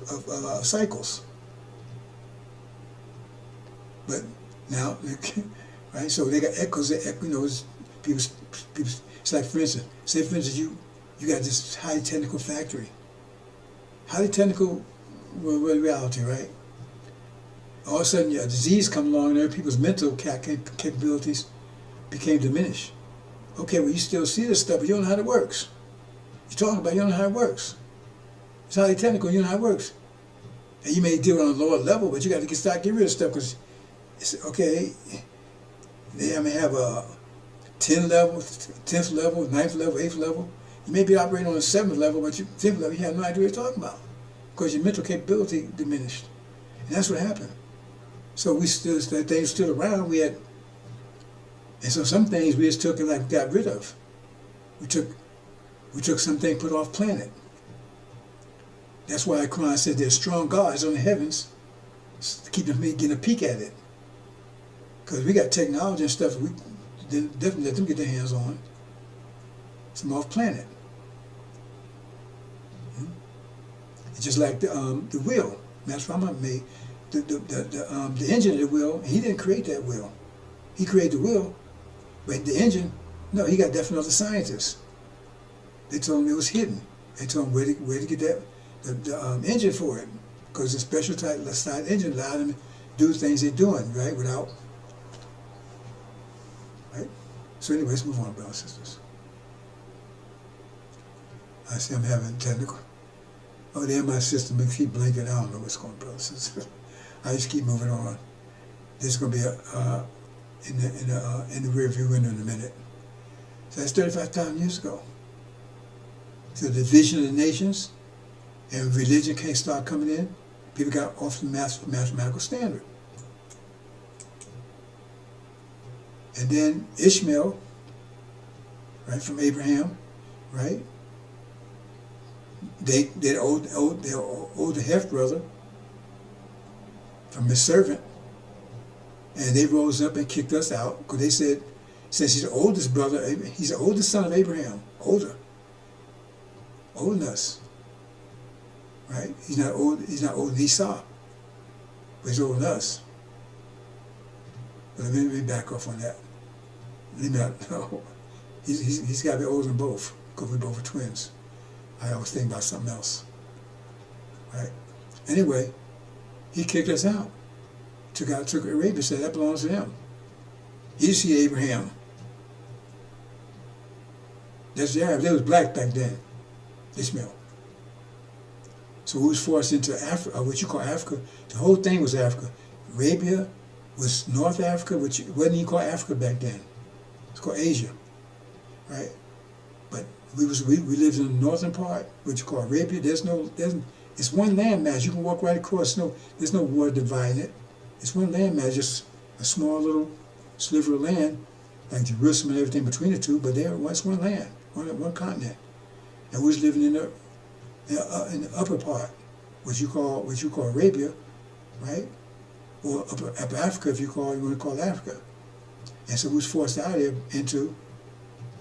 cycles. But now, right? So they got echoes. You know, people. It's like, for instance, say for instance, you got this highly technical factory, highly technical reality, right? All of a sudden, a disease come along, and people's mental capabilities became diminished. Okay, well, you still see this stuff, but you don't know how it works. You're talking about it, you don't know how it works. It's highly technical, you know how it works. And you may deal on a lower level, but you got to start getting rid of stuff because it's okay. They may have a 10th level, 10th level, 9th level, 8th level. You may be operating on a 7th level, but 10th level, you have no idea what you're talking about because your mental capability diminished. And that's what happened. So we still, things stood around. We had, and so some things we just took and like got rid of. We took something, put off planet. That's why Quran said there's strong guards on the heavens to keep them getting a peek at it. Because we got technology and stuff we didn't definitely let them get their hands on. Some off planet. It's just like the wheel. Master Rama made the engine of the wheel. He didn't create that wheel. He created the wheel, but the engine, no, he got that from other scientists. They told him it was hidden. They told him where to get that the engine for it, because the special type engine allowed them to do things they're doing, right, without, right? So anyway, let's move on, brothers and sisters. I see I'm having technical. Oh, there my system keep blinking. I don't know what's going on, brothers and sisters. I just keep moving on. This is going to be in the rear view window in a minute. So that's 35,000 years ago. So the division of the nations and religion can't start coming in. People got off the mathematical standard. And then Ishmael, right, from Abraham, right? They owed the half brother from his servant, and they rose up and kicked us out because they said, since he's the oldest brother, he's the oldest son of Abraham, older than us, right? He's not older than Esau, but he's older than us. But let me back off on that. No, he's got to be older than both because we both are twins. I always think about something else, right? Anyway, he kicked us out. Took Arabia, said that belongs to him. You see Abraham. That's the Arabs. They was black back then, Ishmael. So we was forced into Africa, what you call Africa. The whole thing was Africa. Arabia was North Africa, which wasn't even called Africa back then. It's called Asia, right? But we lived in the northern part, which you call Arabia. It's one landmass. You can walk right across. There's no water dividing it. It's one landmass, just a small little sliver of land, like Jerusalem and everything between the two. But it's one land, one continent, and we was living in the upper part, which you call Arabia, right? Or upper Africa, if you want to call Africa. And so we was forced out of there into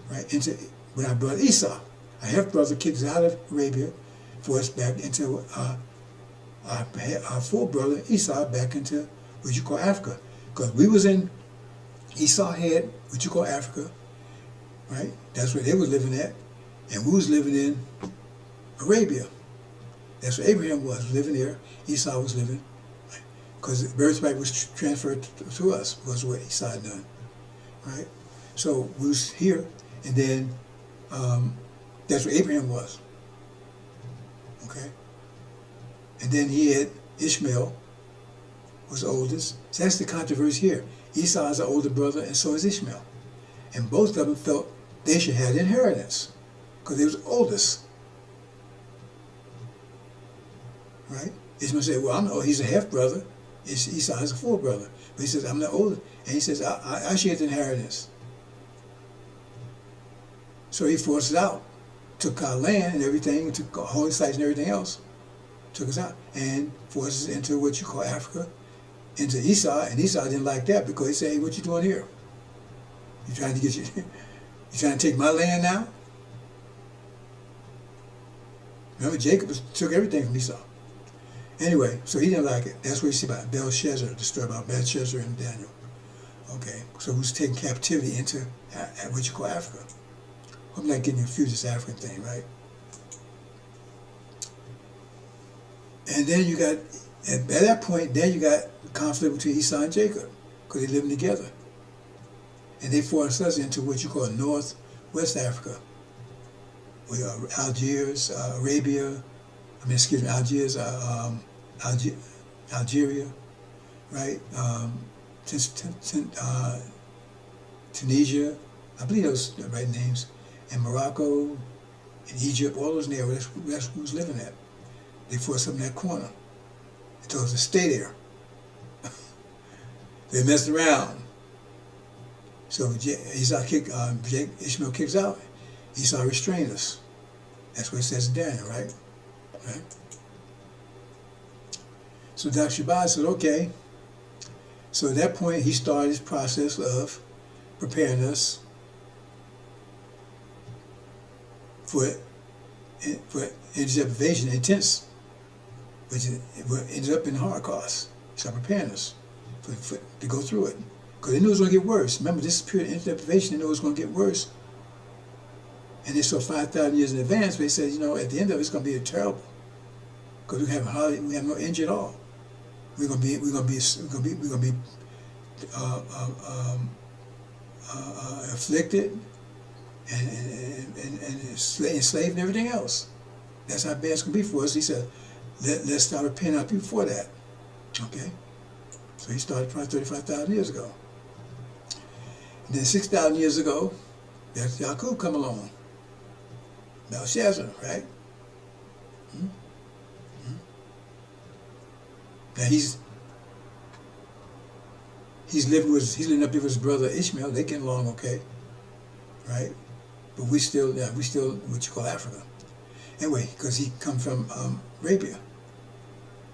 with our brother Esau. Our half brother kicked us out of Arabia, forced back into our full brother Esau back into what you call Africa. Because we was in, Esau had what you call Africa, right? That's where they were living at. And we was living in Arabia. That's where Abraham was living there. Esau was living. Because the birthright was transferred to us, was what Esau had done, right? So we was here, and then that's where Abraham was, okay? And then he had Ishmael, was the oldest. So that's the controversy here. Esau is the older brother, and so is Ishmael. And both of them felt they should have the inheritance, because they was oldest, right? Ishmael said, well, I know he's a half-brother. Esau is a full brother. But he says, I'm the older. And he says, I share the inheritance. So he forced us out. Took our land and everything, took our holy sites and everything else. Took us out. And forced us into what you call Africa, into Esau. And Esau didn't like that because he said, hey, what you doing here? You trying to you trying to take my land now? Remember, Jacob took everything from Esau. Anyway, so he didn't like it. That's what you see about Belshazzar, the story about Belshazzar and Daniel. Okay, so who's taking captivity into what you call Africa. I'm not getting confused, this African thing, right? And then you got, at that point, then you got conflict between Esau and Jacob, because they're living together. And they forced us into what you call Northwest Africa, with Algiers, Arabia, Algiers, Algeria, right? Tunisia, I believe those are the right names, and Morocco, and Egypt, all those areas, that's who's living at. They forced us in that corner. They told us to stay there. They messed around. So Ishmael kicks out. Esau restrained us. That's what it says in Daniel, right? Right? So Dr. Shabbat said, okay. So at that point, he started his process of preparing us for deprivation intense, which ended up in Holocaust. He started preparing us to go through it. Because they knew it was going to get worse. Remember, this period of deprivation, they knew it was going to get worse. And they saw 5,000 years in advance, but they said, you know, at the end of it, it's going to be terrible. Because we have no energy at all. We're going to be afflicted and enslaved and everything else. That's how bad it's going to be for us. He said, let's start repenting our people for that. Okay? So he started probably 35,000 years ago. And then 6,000 years ago, there's Yaqub come along. Belshazzar, right? Now he's living up there with his brother Ishmael. They getting along okay, right? But we still what you call Africa. Anyway, because he come from Arabia,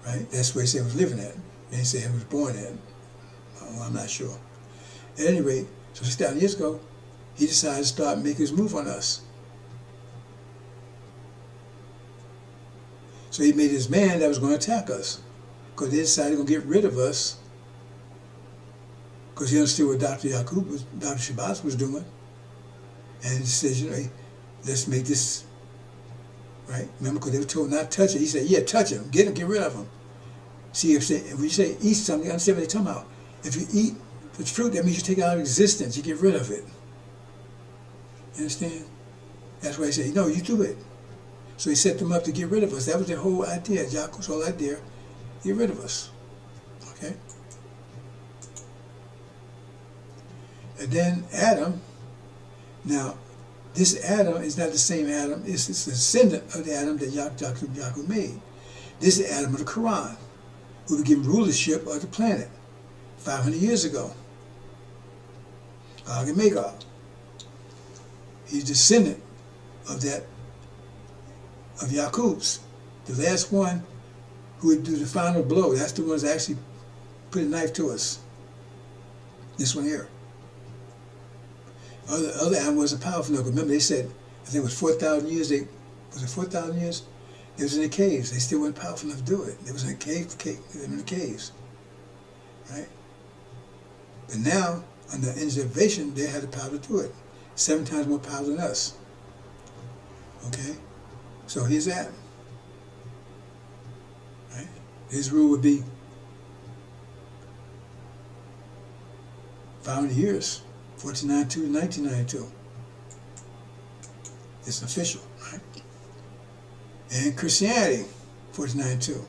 right? That's where he said he was living at. They didn't say he was born at. Well, I'm not sure. At any rate, so 6,000 years ago, he decided to start making his move on us. So he made his man that was going to attack us, because they decided to get rid of us, because he understood what Dr. Shabbat was doing, and he says, you know, hey, let's make this right. Remember, because they were told not to touch it. He said, yeah, touch him, get rid of him. See, if you say eat something, understand what they're talking about. If you eat the fruit, that means you take it out of existence. You get rid of it. You understand? That's why he said, no, you do it. So he set them up to get rid of us. That was their whole idea. Jacob's whole idea, get rid of us. Okay? And then Adam, now, this Adam is not the same Adam. It's the descendant of the Adam that Jacob made. This is Adam of the Quran, who was given rulership of the planet 500 years ago. Gog and Magog. He's a descendant of that, of Jacob's, the last one who would do the final blow. That's the one that actually put a knife to us. This one here. Other animals are powerful. Remember, they said, I think it was 4,000 years. Was it 4,000 years? They was in the caves. They still weren't powerful enough to do it. They was in the caves, right? But now, under innovation, they had the power to do it. 7 times more power than us. Okay? So here's Adam. Right? His rule would be 500 years, 1492 to 1992. It's official, right? And Christianity, 1492.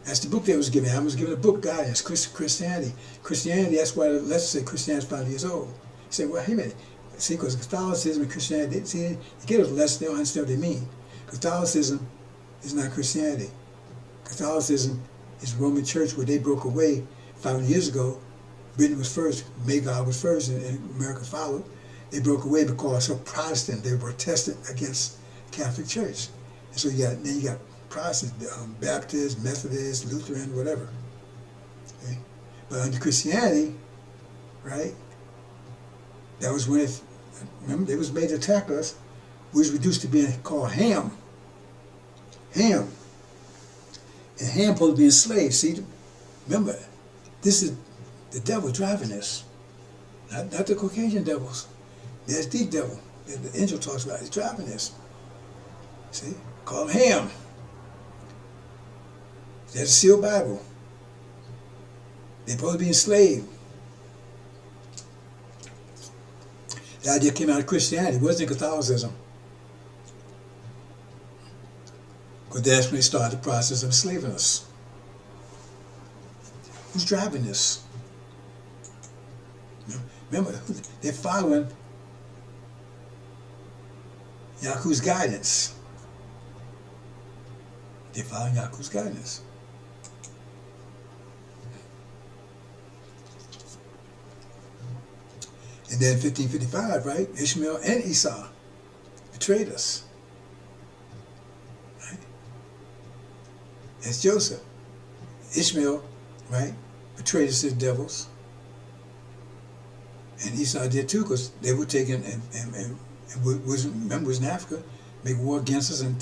That's the book that was given. I was given a book guidance, Christianity. Christianity, that's why let's say Christianity is 5 years old. You say, well, hey, man, see, because Catholicism and Christianity, see, you get those lessons, they don't understand what they mean. Catholicism is not Christianity. Catholicism is the Roman Church, where they broke away 500 years ago. Britain was first, Magog was first, and America followed. They broke away because of Protestant. They were Protestant against the Catholic Church. And so then you got Protestant, Baptist, Methodist, Lutheran, whatever. Okay? But under Christianity, right, that was when it, remember, it was made to attack us. We was reduced to being called Ham. Ham. And Ham supposed to be enslaved. See, remember, this is the devil driving this. Not the Caucasian devils. That's the devil that the angel talks about. He's driving this. See? Call him Ham. That's a sealed Bible. They're supposed to be enslaved. The idea came out of Christianity. It wasn't Catholicism. Because that's when they started the process of enslaving us. Who's driving this? Remember, they're following Yahuwah's guidance. They're following Yahuwah's guidance. And then 1555, right? Ishmael and Esau betrayed us. Right? That's Joseph. Ishmael, right, betrayed us as devils. And Esau did too, because they were taken and was in Africa, make war against us, and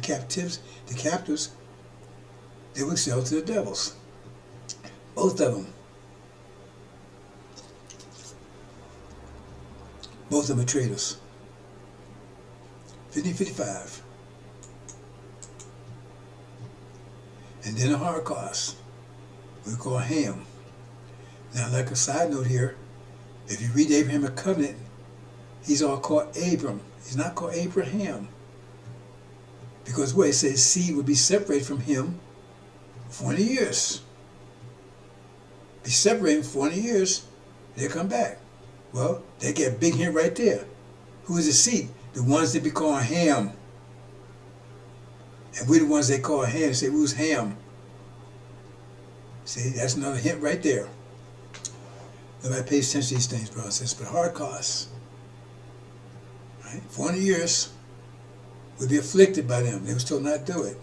captives, the captives, they would sell to the devils. Both of them. Both of them betrayed us. 1555. And then the Holocaust, we call Ham. Now, like a side note here, if you read the Abrahamic covenant, he's all called Abram. He's not called Abraham. Because what it says, seed would be separated from him 40 years. Be separated 40 years, they'll come back. Well, they get a big hint right there. Who is the seed? The ones that be called Ham. And we're the ones they call Ham. Say, who's Ham? See, that's another hint right there. Nobody pays attention to these things, brother and sister. But Holocaust, right? 400 years, would be afflicted by them. They was told not to do it.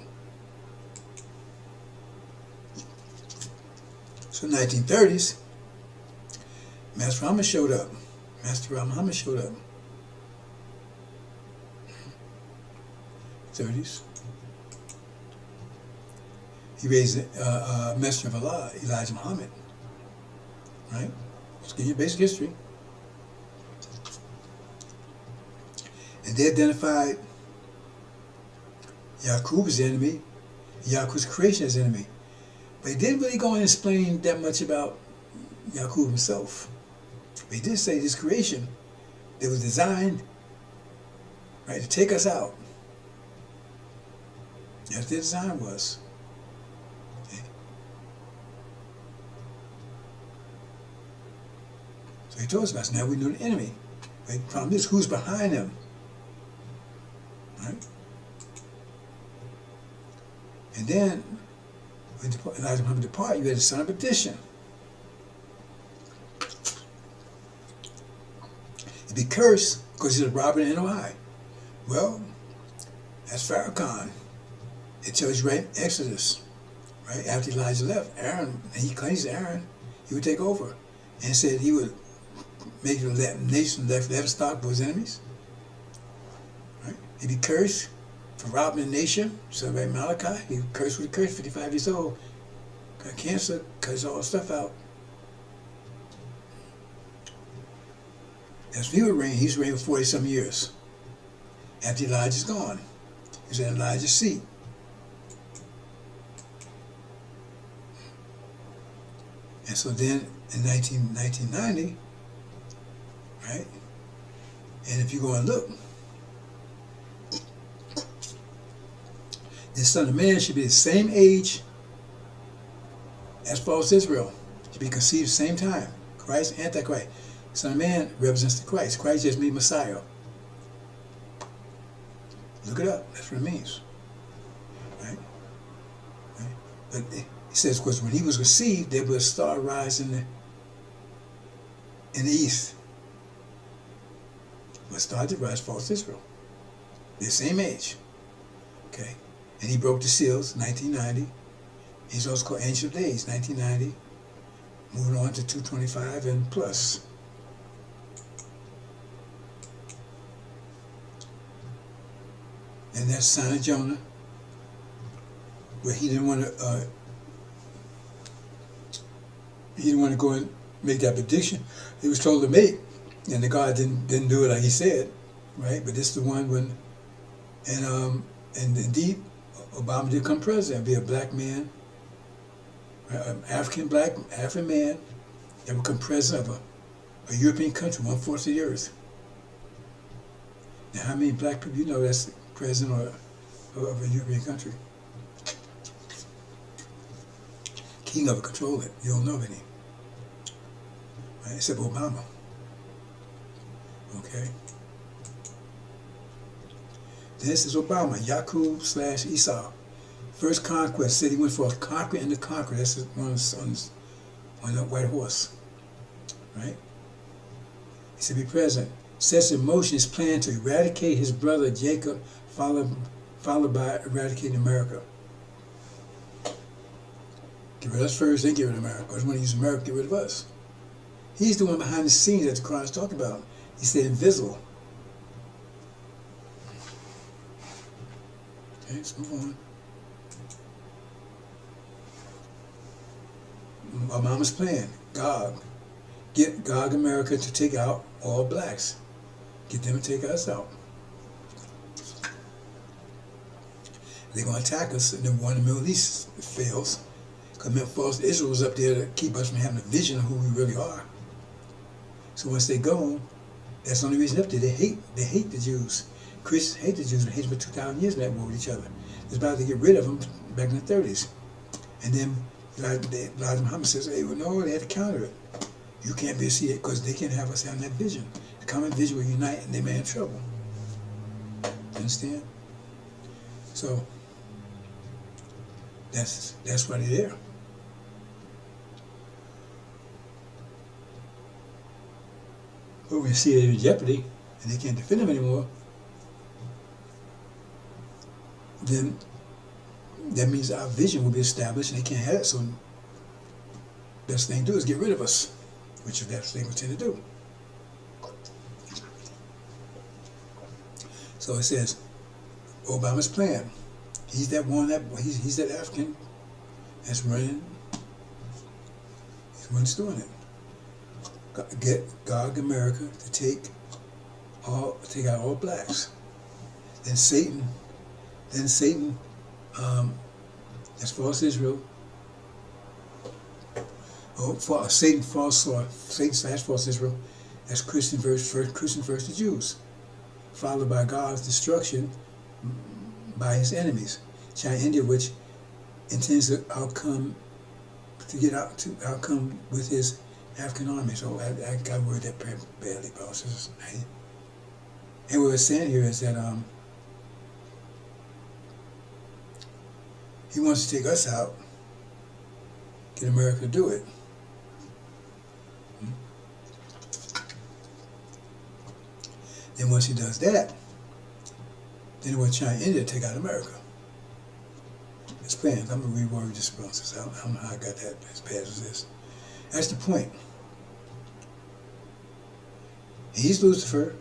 So 1930s, Master Muhammad showed up. Master Muhammad showed up. 30s. He raised a messenger of Allah, Elijah Muhammad. Right? Just give you basic history. And they identified Yaqub as the enemy, Yaqub's creation as the enemy. But he didn't really go and explain that much about Yaqub himself. But he did say this creation that was designed, right, to take us out. That's what the design was. Okay. So he told us about it. So now we know the enemy. Right? The problem is, who's behind them? Right? And then, when Elijah Muhammad departed, you had the son of perdition. He'd be cursed because he's a robber and NOI. Well, that's Farrakhan. It tells you right in Exodus, right? After Elijah left, Aaron, and he claims Aaron, he would take over. And said he would make the nation livestock for his enemies. Right? He'd be cursed for robbing the nation. So by Malachi, he cursed with a curse, 55 years old. Got cancer, cuts all the stuff out. That's when he would reign. He's reigned for 40-some years. After Elijah's gone. He's in Elijah's seat. And so then in 1990, right? And if you go and look, the Son of Man should be the same age as false Israel. Should be conceived at the same time. Christ, Antichrist. Son of Man represents the Christ. Christ just means Messiah. Look it up. That's what it means. Right? Right? But he says, of course, when he was received, there was a star rise in the east. But started to rise, false Israel. They're the same age. Okay. And he broke the seals, 1990. He's also called Ancient of Days, 1990. Moving on to 225 and plus. And that's Sign of Jonah, where he didn't want to go and make that prediction. He was told to make, and the God didn't do it like he said, right? But this is the one when, and indeed, Obama did become president, be a black man, African man that would become president of a European country, 1/4 of the earth. Now, how many black people you know that's president of a European country? King of it, control it. You don't know of any. Right? Except Obama. Okay? This is Obama, Yaqub/Esau. First conquest, said he went for a conquer and the conqueror. That's on the white horse. Right? He said, be president. Sets in motion his plan to eradicate his brother Jacob, followed by eradicating America. Get rid of us first, then get rid of America. Because when he uses America, get rid of us. He's the one behind the scenes that the Quran's talking about. He said invisible. Okay, let's move on. Obama's plan, Gog. Get Gog America to take out all blacks. Get them to take us out. They're going to attack us, and then one in the Middle East fails. Because false Israel was up there to keep us from having a vision of who we really are. So once they go, that's the only reason up there. They hate the Jews. Christians hate the Jews. They hate them for 2,000 years in that war with each other. It's about to get rid of them back in the 30s. And then Elijah Muhammad says, hey, well, no, they had to counter it. You can't be see it because they can't have us having that vision. The common vision will unite and they may have trouble. Understand? So that's why they're there. But when you see they're in jeopardy and they can't defend them anymore, then that means our vision will be established and they can't have it. So the best thing to do is get rid of us, which that's what they would tend to do. So it says, Obama's plan. He's that one he's that African that's running. He's the one that's doing it. Get Gog America to take out all blacks. Then Satan, that's false Israel. Satan slash false Israel. That's Christian versus the Jews, followed by God's destruction by his enemies, China, India, which intends to outcome with his African army. So I got word that badly, bosses. And what we're saying here is that he wants to take us out, get America to do it. Then once he does that, then he wants China and India to take out America. His plans. I'm going to reword this process. I don't know how I got that as bad as this. That's the point. He's Lucifer.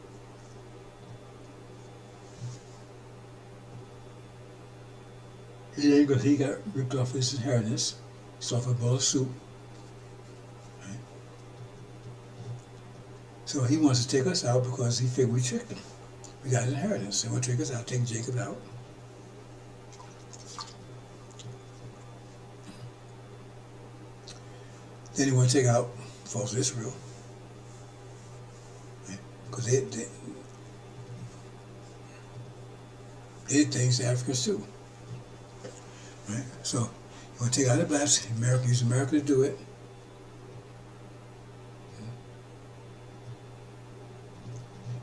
He got ripped off his inheritance. He's off a bowl of soup. Right? So he wants to take us out because he figured we tricked him. We got an inheritance, and we'll take us out, take Jacob out. Then he want to take out false Israel. Because they things the Africans too. Right? So you want to take out the blacks, use America to do it.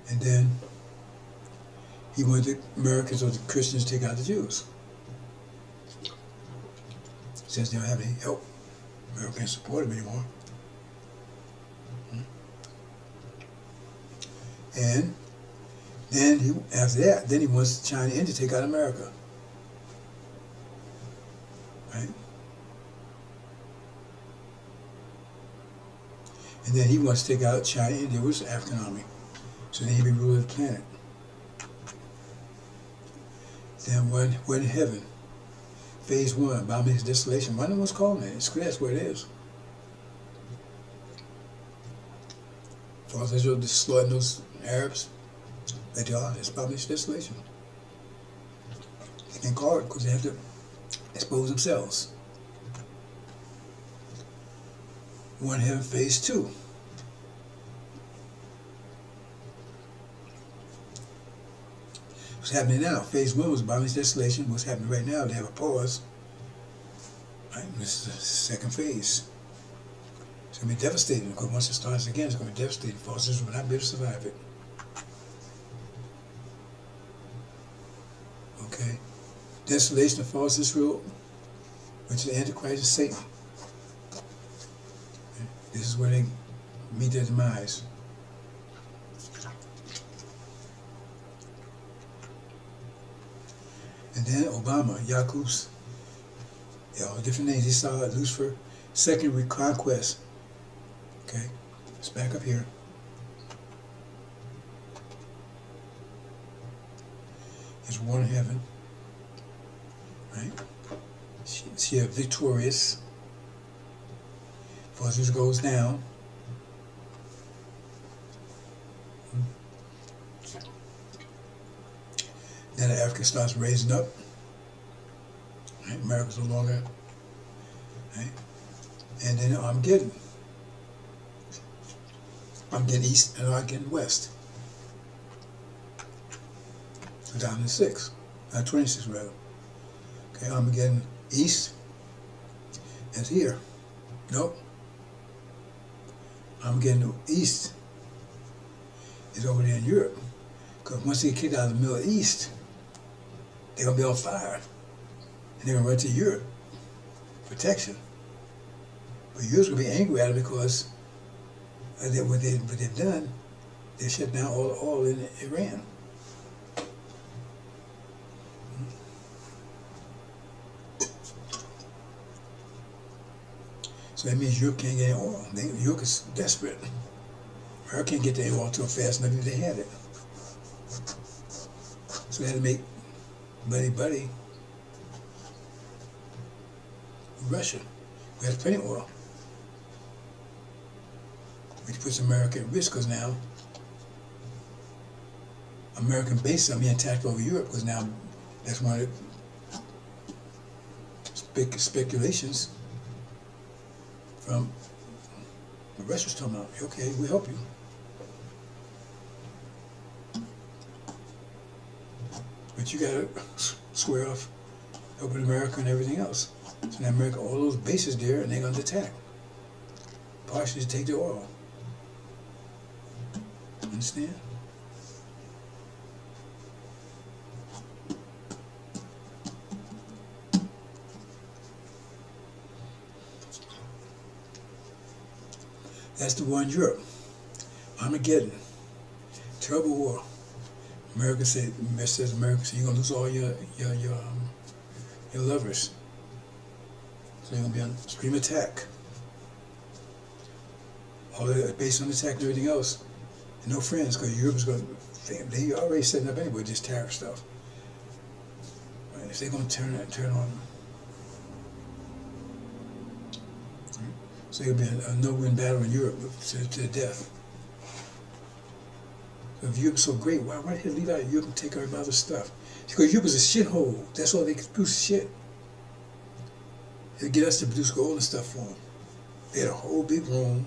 And then he wanted the Americans or the Christians to take out the Jews. since they don't have any help. America can't support him anymore. And then after that, then he wants China and India to take out America. Right? And then he wants to take out China and India with the African army. So then he'll be ruler of the planet. Then we're in heaven. Phase 1, abomination, desolation. Why no one's calling it? That's where it is. For all Israel destroying those Arabs, that they are, it's abomination, desolation. They can't call it because they have to expose themselves. We're in heaven, phase 2. What's happening now? Phase 1 was abomination, desolation. What's happening right now? They have a pause. Right? This is the second phase. It's going to be devastating because once it starts again, it's going to be devastating. False Israel will not be able to survive it. Okay? Desolation of false Israel, which is the Antichrist and Satan. Okay? This is where they meet their demise. And then Obama, Yaqub's, all different names. He saw Lucifer, second reconquest. Okay, it's back up here. There's one in heaven, right? She is victorious. Forces goes down. Then Africa starts raising up. Right? America's no longer. Right? And then Armageddon. Armageddon East and Armageddon West. 2006. 26 rather. Okay, Armageddon East is here. Nope. Armageddon East is over there in Europe. Because once they get kicked out of the Middle East, they're going to be on fire. And they're going to run to Europe. Protection. But Europe's going to be angry at it because what they've done, they shut down all the oil in Iran. So that means Europe can't get any oil. Europe is desperate. America can't get the oil to them fast enough if they had it. So they had to make buddy with Russia. We have plenty of oil. Which puts America at risk because now American bases are being attacked over Europe because now that's one of the speculations from what Russia's talking about. Okay, we'll help you. But you gotta square off helping America and everything else. So now America, all those bases there, and they're gonna attack. Partially to take the oil. Understand? That's the war in Europe. Armageddon. Terrible war. America says you're gonna lose all your lovers. So you're gonna be on extreme attack. All based on attack and everything else. And no friends, because Europe is gonna they already setting up anyway, just tariff stuff. Right? If they're gonna turn on them. So it'll be a no-win battle in Europe to the death. So if Europe's so great, why did they leave out Europe and take everybody else's stuff? Because Europe is a shithole. That's all they can produce shit. They get us to produce gold and stuff for them. They had a whole big room.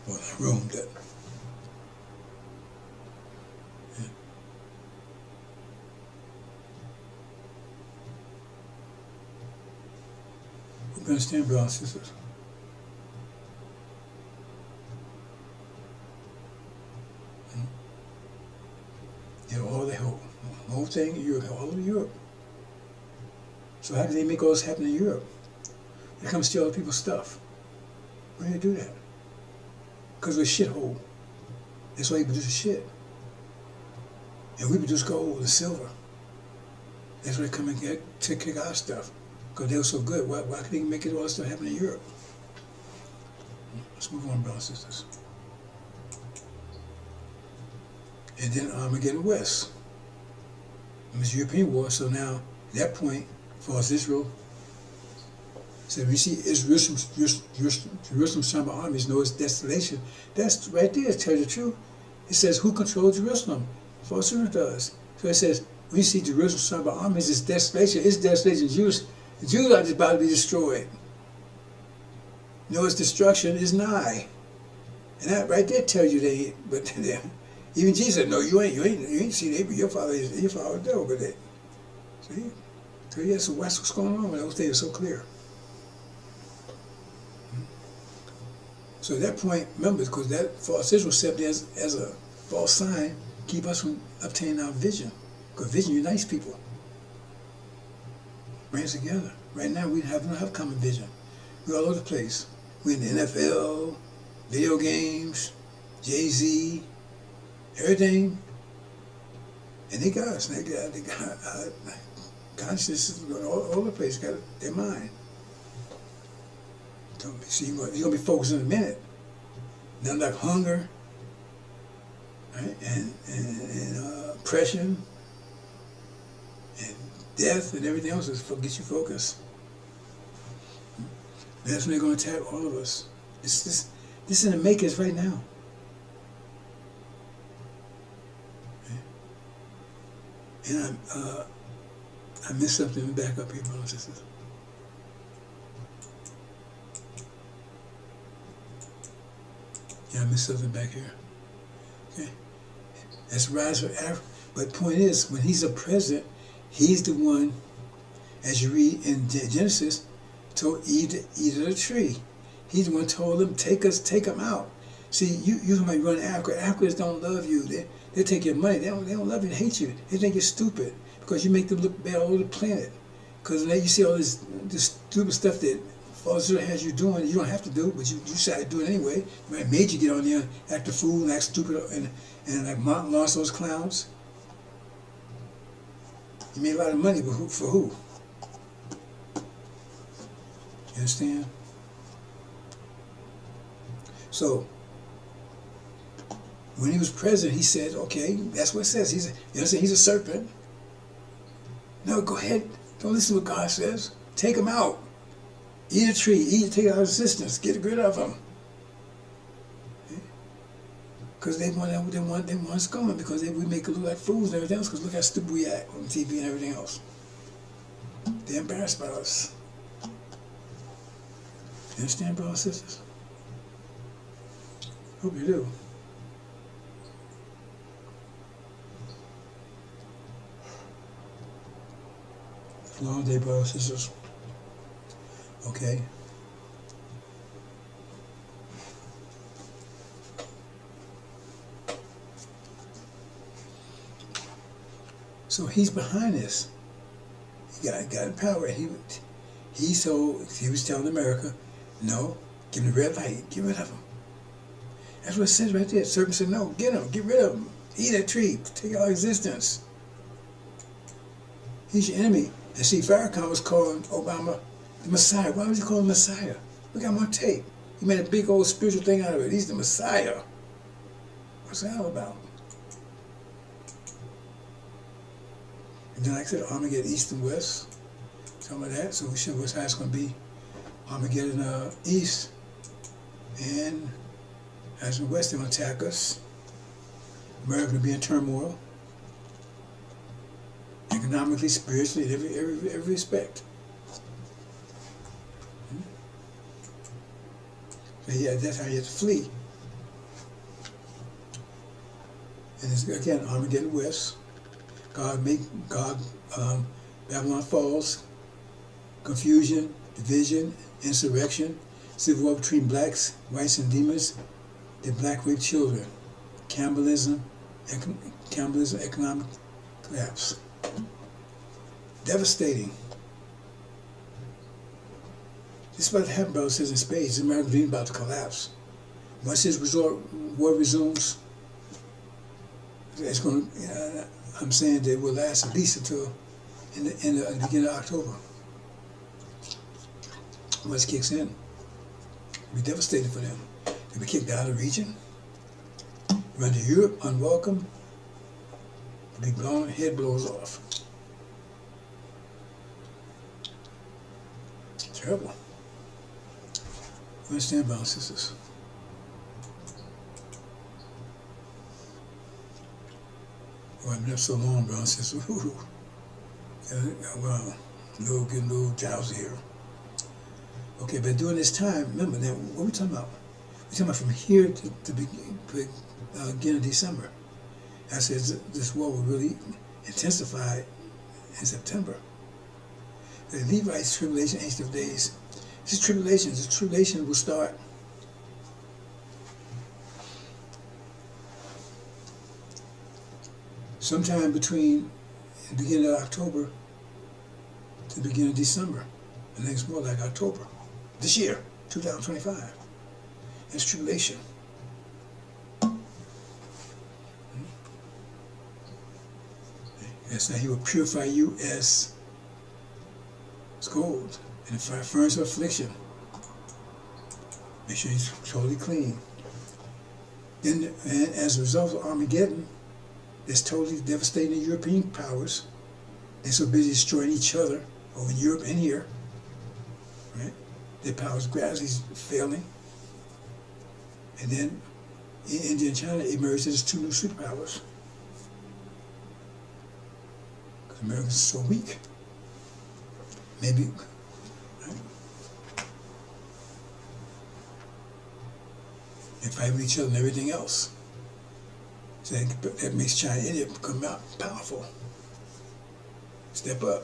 Well, a room that. Yeah. Hope you understand, brothers and sisters. Yeah, all they hope. The whole thing in Europe, all over Europe. So how do they make all this happen in Europe? They come steal other people's stuff. Why do they do that? Because we're a shithole. That's why they produce shit. And we produce gold and silver. That's why they come and kick our stuff. Because they were so good. Why could they make it all this stuff happen in Europe? Let's move on, brothers and sisters. And then Armageddon West. It was European war, so now, at that point, as far as Israel, so when you see Jerusalem's Samba armies know its destination, that's right there, to tell you the truth. It says, who controls Jerusalem? As far as Israel does. So it says, when you see Jerusalem's Samba armies, its destination, the Jews are just about to be destroyed. Its destruction is nigh. And that right there tells you they, but even Jesus said, no, you ain't seen it, but your father the devil, but they, see? So yeah, so what's going on when those things are so clear? So at that point, remember, because that false Israel set there as a false sign, keep us from obtaining our vision. Because vision unites people. Brings us together. Right now, we don't have common vision. We're all over the place. We're in the NFL, video games, Jay-Z, everything. And they got us. They got consciousness all over the place. Got their mind. So you're going to be focused in a minute. Nothing like hunger, right? and oppression, and death, and everything else is get you focused. That's when they're going to attack all of us. This is in the makers right now. Okay. And I missed something. Back up here, brothers and sisters. Yeah, I missed something back here. Okay. That's rise for Africa. But the point is, when he's a president, he's the one, as you read in Genesis, told Eve to eat of the tree. He's the one told them, take them out. See, you might run Africa. Africans don't love you. They take your money. They don't love you. They hate you. They think you're stupid because you make them look bad all over the planet. Because now you see all this stupid stuff that False has you doing, you don't have to do it, but you decided to do it anyway. It made you get on there, act a fool, and act stupid, and like Martin lost those clowns. You made a lot of money, but for who? You understand? So, when he was president, he said, okay, that's what it says. He's a serpent. No, go ahead. Don't listen to what God says. Take him out. Eat a tree, take out existence, get rid of them. Because they want us going, because we make it look like fools and everything else, because look how stupid we act on TV and everything else. They're embarrassed by us. You understand, brothers and sisters? Hope you do. Long day, brothers and sisters. Okay. So he's behind this. He got in power. He was telling America, no, give him the red light, get rid of him. That's what it says right there. Serpent said, no, get rid of him. Eat that tree, take our existence. He's your enemy. And see, Farrakhan was calling Obama the Messiah. Why was he called Messiah? Look at my tape. He made a big old spiritual thing out of it. He's the Messiah. What's that all about? And then, like I said, Armageddon East and West. Some of that. So we show what's how it's going to be. Armageddon East. And as in West, they're going to attack us. America will be in turmoil. Economically, spiritually, in every respect. So yeah, that's how you have to flee. And it's, again, Armageddon West. Babylon falls, confusion, division, insurrection, civil war between blacks, whites, and demons, the black rape children, cannibalism, economic collapse. Devastating. This is about to happen, brothers and sisters in spades. The American dream about to collapse. Once this war resumes, it's going to, I'm saying that it will last at least until in the beginning of October. Once it kicks in, it'll be devastating for them. They'll be kicked out of the region, run to Europe, unwelcome, they'll be blown, head blows off. Terrible. You understand, brothers and sisters? Well, I've been up so long, brothers and sisters. Well, getting a little drowsy here. Okay, but during this time, remember, now, what are we talking about? We're talking about from here to beginning of December. I said this war will really intensify in September. The Levites' tribulation, Ancient of Days. This tribulation will start sometime between the beginning of October to the beginning of December. I think it's more like October. This year, 2025. It's tribulation. Yes, now he will purify you as gold in the furnace of affliction. Make sure he's totally clean. Then, and as a result of Armageddon, that's totally devastating the European powers. They're so busy destroying each other over in Europe and here. Right? Their powers gradually failing. And then India and China emerged as two new superpowers. Because America is so weak. Maybe, right? They fight with each other and everything else. So that makes China and India become out powerful. Step up.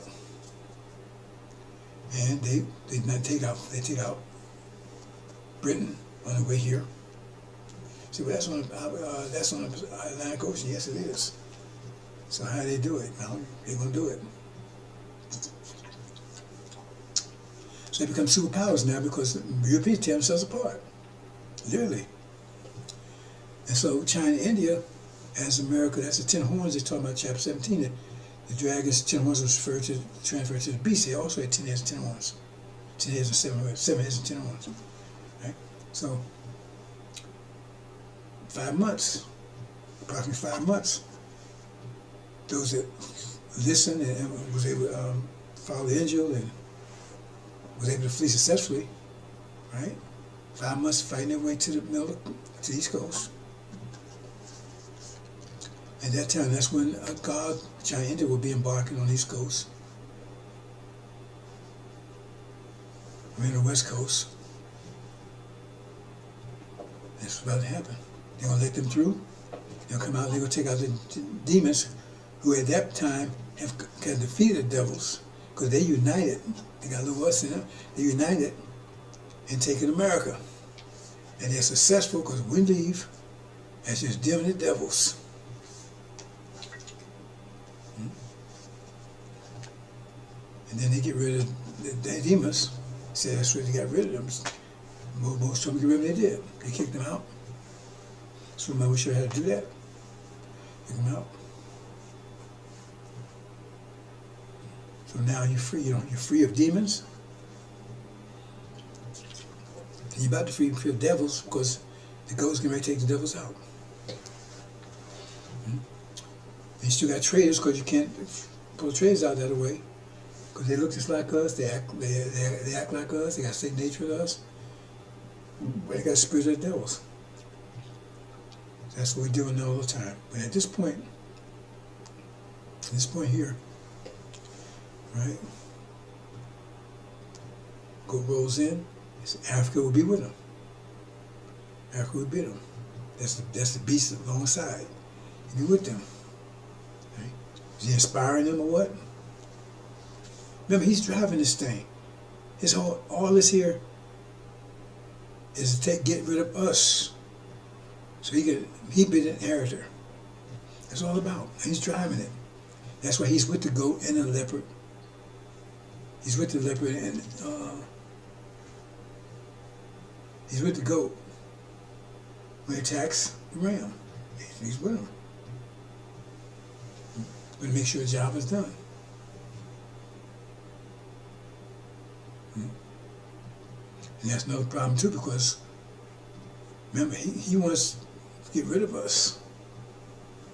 And they take out Britain on the way here. See, well, that's on the Atlantic Ocean. Yes, it is. So how do they do it? Well, they're going to do it. So they become superpowers now because the Europeans tear themselves apart, literally. And so China and India, as America, that's the 10 horns they talk about chapter 17. The dragon's 10 horns was transferred to the beast. They also had 10 heads and 10 horns. 10 heads and 7 heads and 10 horns. Right? So 5 months, approximately 5 months, those that listened and was able to follow the angel and was able to flee successfully, right? 5 months fighting their way to the East Coast. At that time, that's when God, China, India will be embarking on the East Coast. We're in the West Coast. That's what's about to happen. They're going to let them through. They'll come out, they're going to take out the demons who at that time have defeated the devils because they united. They got a little us in them. They united in taking America. And they're successful because we leave as just dealing the devils. And then they get rid of the demons. Say that's where they got rid of them. Most of them get rid of them, they did. They kicked them out. So I wish I had to do that. Kick them out. So now you're free. You're free of demons. And you're about to free of devils because the ghosts can ready to take the devils out. And you still got traitors because you can't pull the traitors out that way. Because they look just like us, they act like us, they got the same nature as us. But they got the spirit of the devils. That's what we're doing all the time. But at this point here, right? Gold rolls in, Africa will be with them. Africa will be with them. That's the beast alongside. He'll be with them. Right? Is he inspiring them or what? Remember, he's driving this thing. All this here is to get rid of us. So he be the inheritor. That's all about. He's driving it. That's why he's with the goat and the leopard. He's with the leopard and he's with the goat when he attacks the ram. He's with him. But to make sure the job is done. And that's another problem too, because remember, he wants to get rid of us.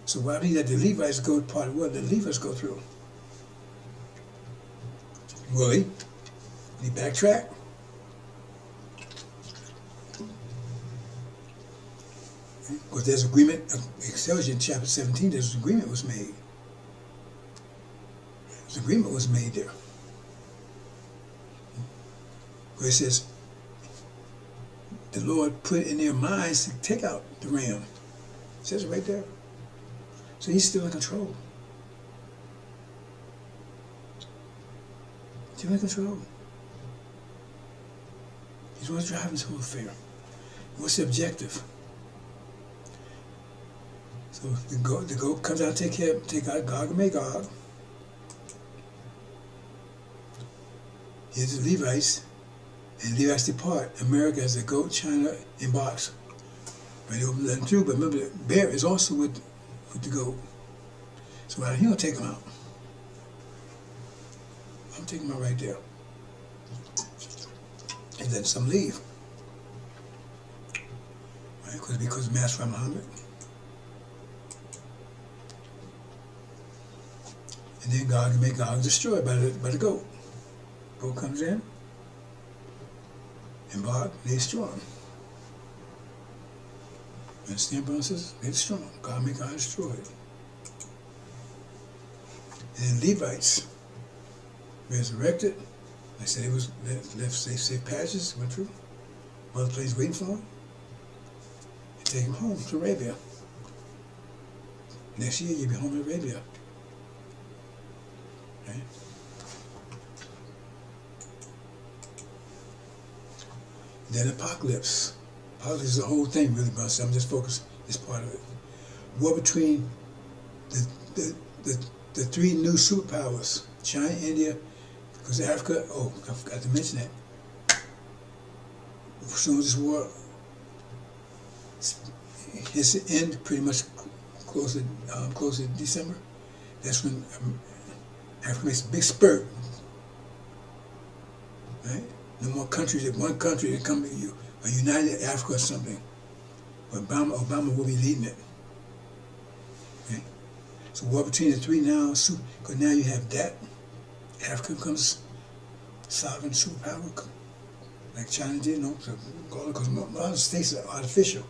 So why do he let the Levites go part of what the Levites go through? Will he? Will he backtrack? Because there's agreement, it tells you in chapter 17, there's an agreement was made. There's an agreement was made there. Where it says, the Lord put in their minds to take out the ram. It says it right there. So he's still in control. Still in control. He's what's driving this whole affair. What's the objective? So the goat comes out and take out Gog and Magog. Here's the Levites. And the Levites depart. America as the goat, China, and box. Right over them too. But remember, the bear is also with the goat. So he don't take them out. I'm taking them out right there. And then some leave. Right? Because of Master Muhammad. And then God can make God destroyed by the goat. Goat comes in. And God, they destroy him. Understand, brothers and sisters? They destroy him. God make God destroyed. And then Levites resurrected. They said it was left safe passages, went through. Mother place waiting for him. And take him home to Arabia. Next year you'll be home in Arabia. Right? Then Apocalypse. Apocalypse is the whole thing, really, but I'm just focused this part of it. War between the three new superpowers, China, India, because Africa, I forgot to mention that. As soon as this war hits the end, pretty much close to December, that's when Africa makes a big spurt. Right? No more countries, if one country that come to you, a united Africa or something. But Obama will be leading it. Okay? So war between the three now, because now you have that. Africa becomes sovereign superpower, like China did, because a lot of states are artificial.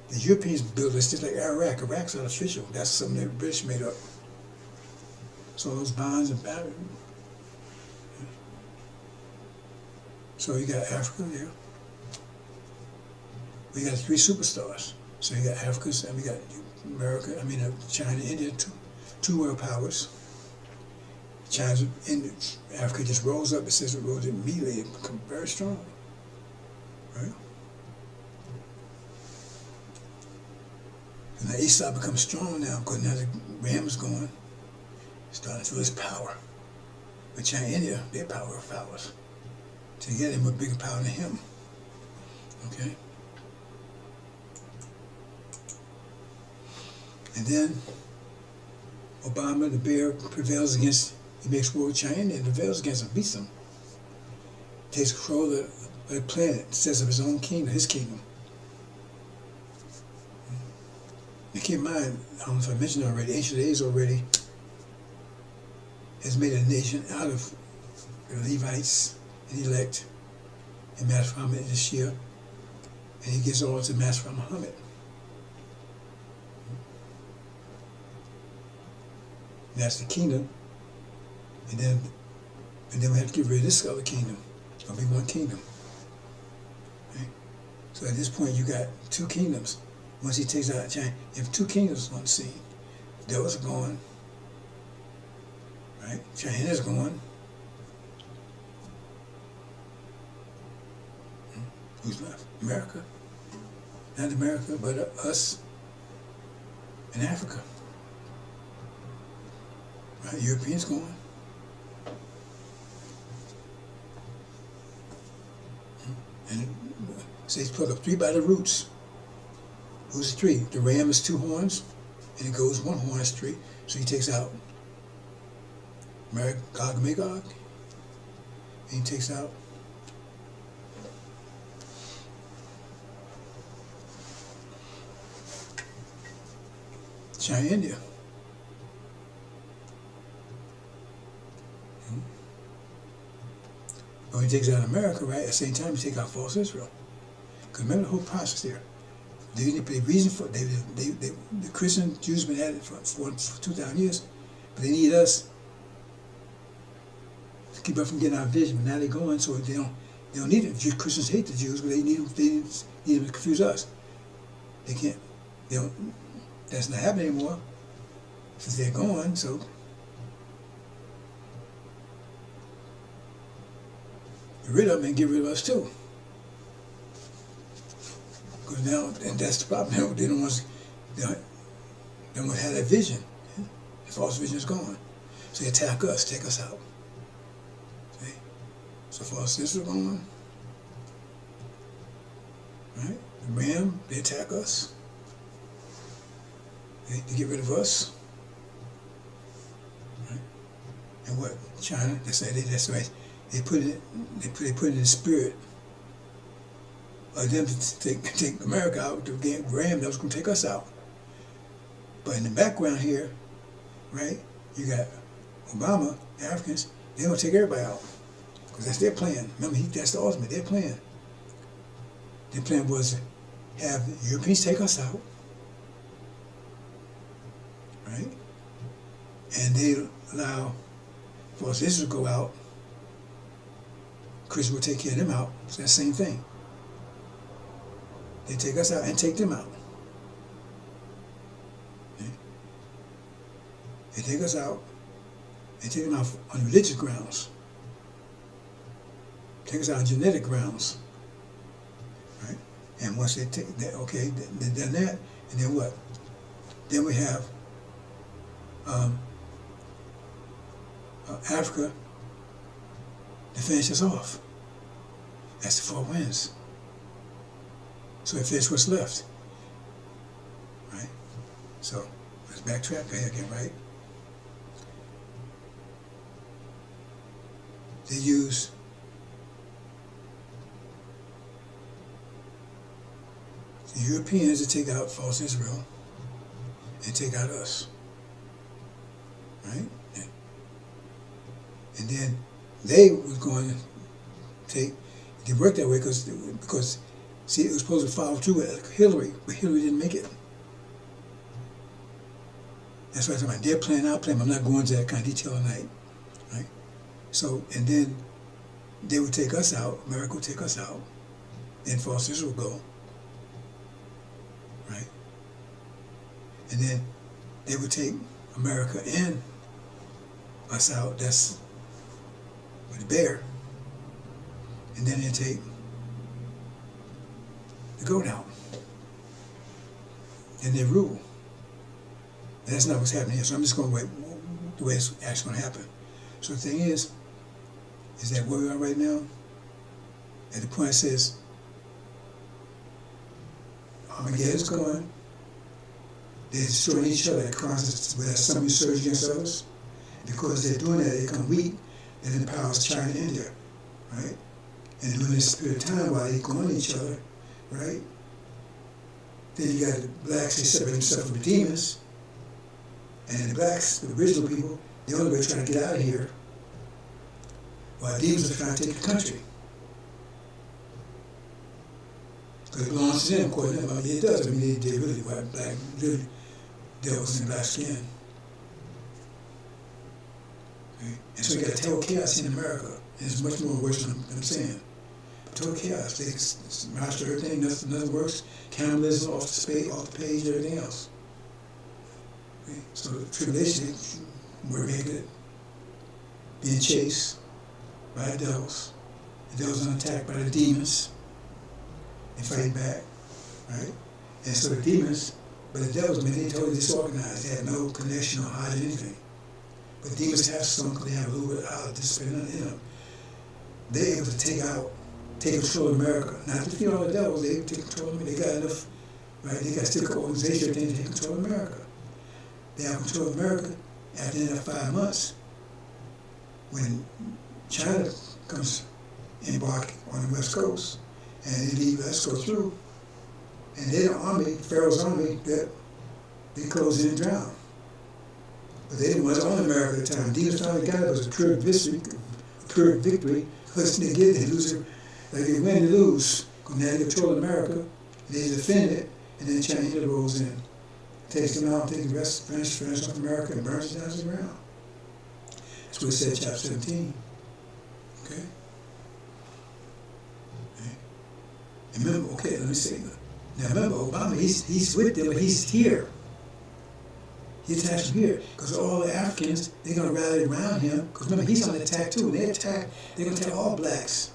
The Europeans built this just like Iraq. Iraq's artificial. That's something that the British made up. So those bonds and batteries. So you got Africa there. We got three superstars. So you got Africa, and we got America, China, India, two world powers. China's in Africa just rolls up, it says it rose immediately, it becomes very strong. Right? And now Esau becomes strong now, because now the ram is going, starting to feel his power. But China, India, their power of powers. Together, they're more bigger power than him. Okay? And then Obama, the bear, prevails against, he makes war with China and prevails against him, beats them. Takes control of the planet, sets up his own kingdom, his kingdom. Now keep in mind, I don't know if I mentioned already, ancient days already has made a nation out of the Levites and elect, and Master Muhammad this year, and he gives all to Master Muhammad. That's the kingdom, and then we have to get rid of this other kingdom. It's gonna be one kingdom. Okay? So at this point, you got two kingdoms. Once he takes out China, you have two kingdoms on the scene. Those are gone, right? China's gone. Who's left? America. Not America, but us and Africa. Right? Europeans going. And say it's pluck up three by the roots. Who's the three? The ram is two horns, and it goes one horn is three. So he takes out Gog and Magog, and he takes out China, India. When he takes out America, right, at the same time he takes out false Israel. Because remember the whole process here. The reason for the Christian Jews been at it for 2,000 years, but they need us to keep us from getting our vision. But now they're going, so they don't need it. Christians hate the Jews, but they need them to confuse us. They can't. They don't. That's not happening anymore since they're going. So get rid of them and get rid of us too. Because now, and that's the problem. They don't want to have that vision. The false vision is gone. So they attack us, take us out. See? So false Israel is gone. Right? The ram, they attack us. They get rid of us. Right? And what? China, that's right. They put it in the spirit of them to take America out, to get ram that was going to take us out. But in the background here, right, you got Obama, the Africans, they're going to take everybody out. Because that's their plan. Remember, that's the ultimate, their plan. Their plan was to have the Europeans take us out, right? And they allow false Israel to go out. Christians will take care of them out. It's that same thing. They take us out and take them out. Okay? They take us out and take them out on religious grounds. Take us out on genetic grounds. Right? And once they take that, okay, they've done that, and then what? Then we have Africa to finish us off. That's the four winds. So if there's what's left, right? So let's backtrack again, right? They use the Europeans to take out false Israel and take out us, right? And then they were going to they worked that way because see, it was supposed to follow through with Hillary, but Hillary didn't make it. That's what I'm talking about. They're playing our plan. I'm not going to that kind of detail tonight, right? So, and then they would take us out. America would take us out. Then false Israel would go, right? And then they would take America and us out. That's with the bear. And then they take the goat out. And they rule. And that's not what's happening here. So I'm just going to wait the way it's actually going to happen. So the thing is that where we are right now, at the point it says, Armageddon's going, they're destroying each other, where some insurge against others. Because they're doing that, they become weak, and the power of China and India, right? And during this period of time, while they're going at each other, right? Then you got the blacks, they separate themselves from the demons. And the blacks, the original people, they're only trying to get out of here, while the demons are trying to take the country. Because it belongs to them, according to them. I mean, it does. I mean, they really white, black, really devils in black skin. Okay? And so you got total chaos in America. And it's much more worse than I'm saying. Total chaos. They master everything, nothing works. Cannibalism off the page, everything else. Okay? So the tribulation, we're making it, being chased by the devils. The devils are attacked by the demons. They fight back, right? And so the demons, but the devils, man, they totally disorganized. They had no connection or hide anything. But demons have some, because they have a little bit of discipline in them. They're able to take control of America. Not to defeat all the devils, they take control of America. They got enough, right? They got still an organization to take control of America. They have control of America after the end of 5 months. When China comes embark on the West Coast, and they leave us go through, and their army, Pharaoh's army, that they close in and drown. But they didn't want to own America at the time. Demons finally got it. It was a pure victory. Because they get it, they lose it. Like they win, they lose. Because now they control America, they defend it, and then China rolls in. Takes them out, takes the rest, finishes off America, and burns it down to the ground. That's what it said, chapter 17. Okay? And remember, okay, let me say that. Now remember, Obama, he's with them, but he's here. He attacks him here. Because all the Africans, they're going to rally around him. Because remember, he's on the attack too. When they attack, they're going to attack all blacks.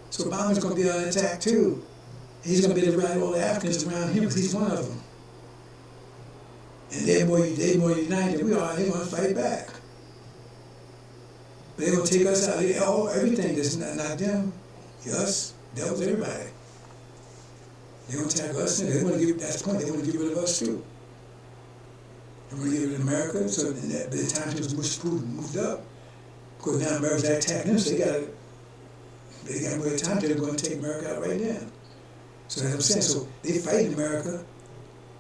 So Obama's going to be on attack too. He's going to be able to rally all the Africans around him because he's one of them. And they're more united than we are. They're going to fight back. But they're going to take us out. Everything that's not them, us, devils, everybody. They're going to attack us. They want to that's the point. They want to get rid of us too. They want to get rid of America. So by the time Putin moved up, because now America's attacking them, so they got more time. They're going to take America out right then. So that's what I'm saying. So they fight in America.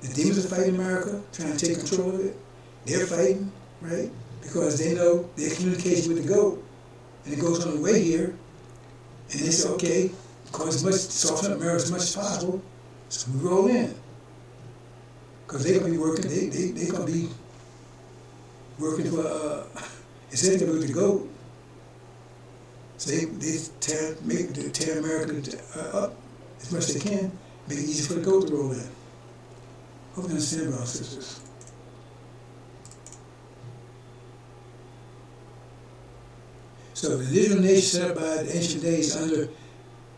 The demons are fighting America, trying to take control of it. They're fighting, right? Because they know their communication with the goat, and it goes on the way here, and they say, okay, soften up America as much as possible, so we roll in. Because they're going to be working, they're going to be working for, instead of going with the goat, so they tear America up as much as they can, make it easy for the goat to roll in. Hope you understand, brothers and sisters. So the individual nation set up by the ancient days under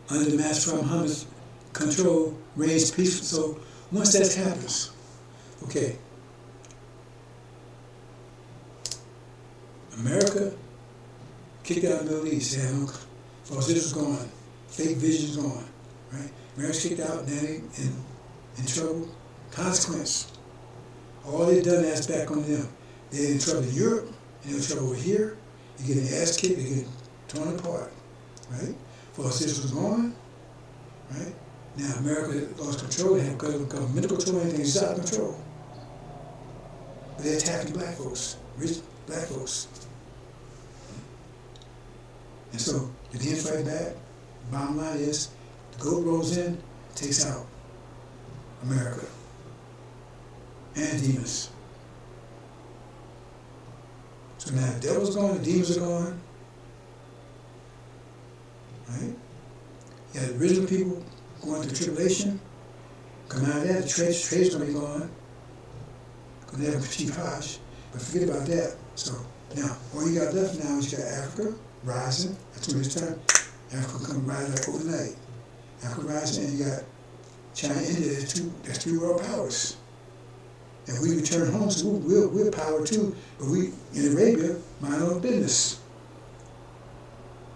the Master Prophet Muhammad's control reigns peaceful. So once that happens, okay, America kicked out the Middle East. False visions gone, fake visions gone, right? America's kicked out, now they in trouble. Consequence. All they've done is back on them. They're in trouble in Europe, and they're in trouble over here. They get an ass kicked, they get torn apart, right? False systems gone, right? Now America lost control, they have governmental control, anything is out of control. But they're attacking black folks, rich black folks. And so they didn't fight back. Bottom line is, the goat rolls in, takes out America. And demons. So now the devil's gone, the demons are gone. Right? You had the original people going through tribulation. Come out of that, the trade's gonna be gone. Because they have Chief Hodge. But forget about that. So now, all you got left now is you got Africa rising. That's when it's time. Africa come rise like overnight. Africa rising, and you got China, India. That's two world powers. If we return home, so we're power too, but we, in Arabia, mind our own business.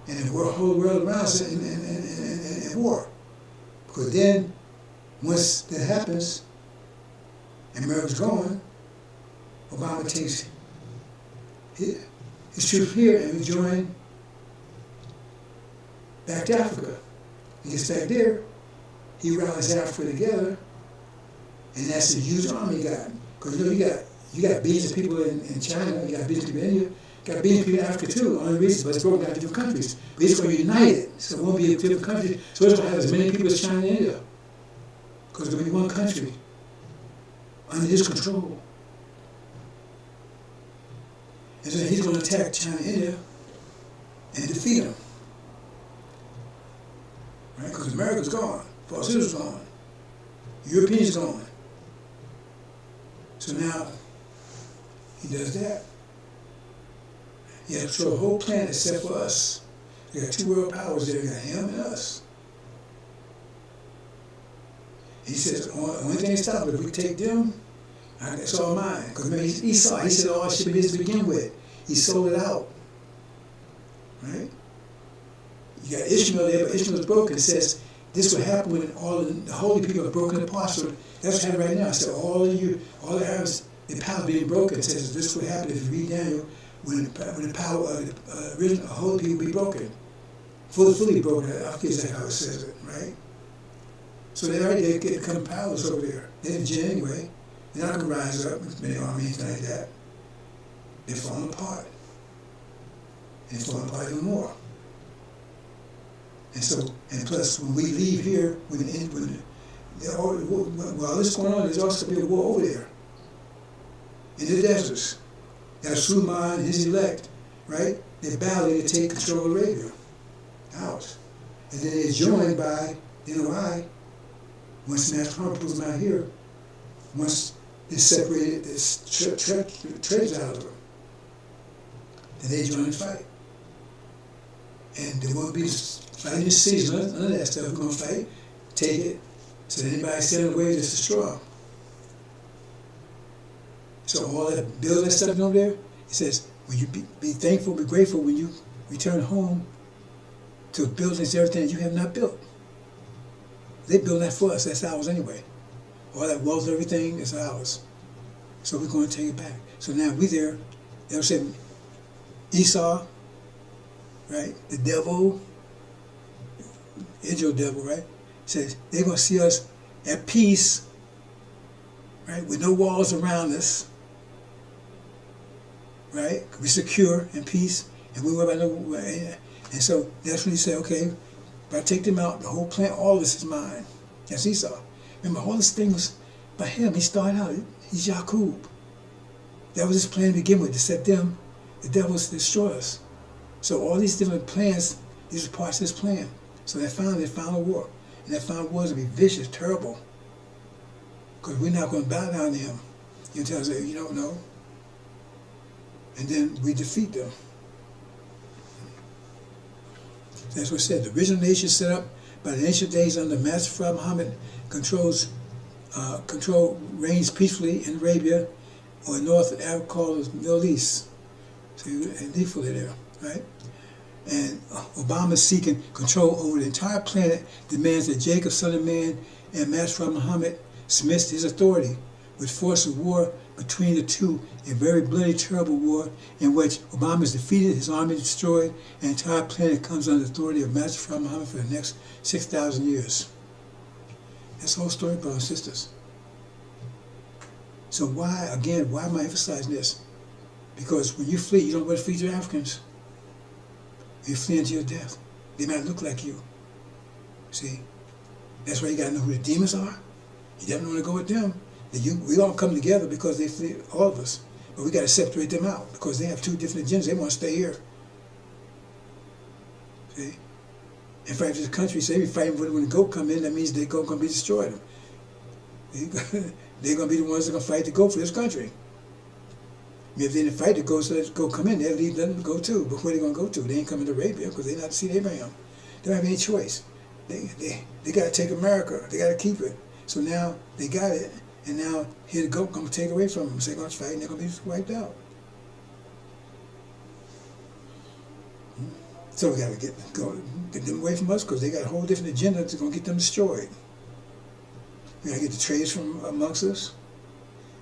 And the whole world around us in war. Because then, once that happens, and America's gone, Obama takes his troops here and we join back to Africa. He gets back there, he rallies Africa together, and that's a huge army he got. Because you got billions of people in China, you got billions of people in India, you got billions of people in Africa too, only reason, but it's broken down into different countries. But it's going to unite it, so it won't be a different country. So it's going to have as many people as China and India. Because it's going to be one country under his control. And so he's going to attack China and India and defeat them. Right? Because America's gone, False Israel's gone, Europeans gone. So now, he does that. He has control of the whole planet except for us. You got two world powers there, you got him and us. He says, the only thing that stops, if we take them, it's all mine. Because remember, Esau, he said, all should be his to begin with. He sold it out, right? You got Ishmael there, but Ishmael's broken. It says this will happen when all the holy people are broken apart. So that's what's happening right now. So all the Arabs, the power being broken. It says this will happen if you read Daniel when the power of the original holy people be broken, fully broken. I think that's how it says it, right? So they already become powerless over there. They're in jail anyway. They're not gonna rise up with many army anything like that. They're falling apart. And they're falling apart even more. And so, and plus, when we leave here, while this is going on, there's also be a war over there, in the deserts. Got Suleiman and his elect, right? They're battling to take control of Arabia, out. And then they're joined by, you know why? Once Master Muhammad puts them out here, once they separated this treasure out of them, then they join the fight. And there won't be fighting the season, none of that stuff. We're going to fight, take it, so that anybody standing away just destroy them. So all that, build that stuff over there, it says, when you be thankful, be grateful when you return home to buildings, everything that you have not built. They build that for us, that's ours anyway. All that wealth, everything is ours. So we're going to take it back. So now we there, they'll say, Esau, right, the devil, Israel devil, right, says they're going to see us at peace, right, with no walls around us, right, we're secure in peace, and we worry about no, and so that's when you say, okay, if I take them out, the whole plan, all this is mine. That's Esau. Remember, all this thing was by him. He started out, he's Yaqub. That was his plan to begin with, to set them, the devils, to destroy us. So all these different plans, these are parts of his plan. So they found a war. And that final war is going to be vicious, terrible. Because we're not going to bow down to him. You tell us, you don't know. And then we defeat them. That's what it said. The original nation set up by the ancient days under Master Fard Muhammad reigns peacefully in Arabia or North Africa called the Middle East. So and needfully there, right? And Obama is seeking control over the entire planet, demands that Jacob, son of man, and Master Fard Muhammad submit to his authority, which forces war between the two, a very bloody, terrible war in which Obama is defeated, his army destroyed, and the entire planet comes under the authority of Master Fard Muhammad for the next 6,000 years. That's the whole story, brothers and sisters. So why am I emphasizing this? Because when you flee, you don't want to flee to Africans. You're fleeing to your death. They might look like you. See? That's why you got to know who the demons are. You definitely want to go with them. We all come together because they flee, all of us. But we got to separate them out because they have two different agendas. They want to stay here. See? In fact, if the country say we fighting when the goat come in, that means the goat going to be destroyed. They're going to be the ones that are going to fight the goat for this country. If they didn't fight the goat, so let the goat come in, they'll leave them go too. But where they going to go to? They ain't coming to Arabia because they're not to see Abraham. They don't have any choice. They got to take America. They got to keep it. So now they got it, and now here the goat going to take it away from them. So they're going to fight, and they're going to be wiped out. So we got to get them away from us because they got a whole different agenda that's going to get them destroyed. We got to get the trades from amongst us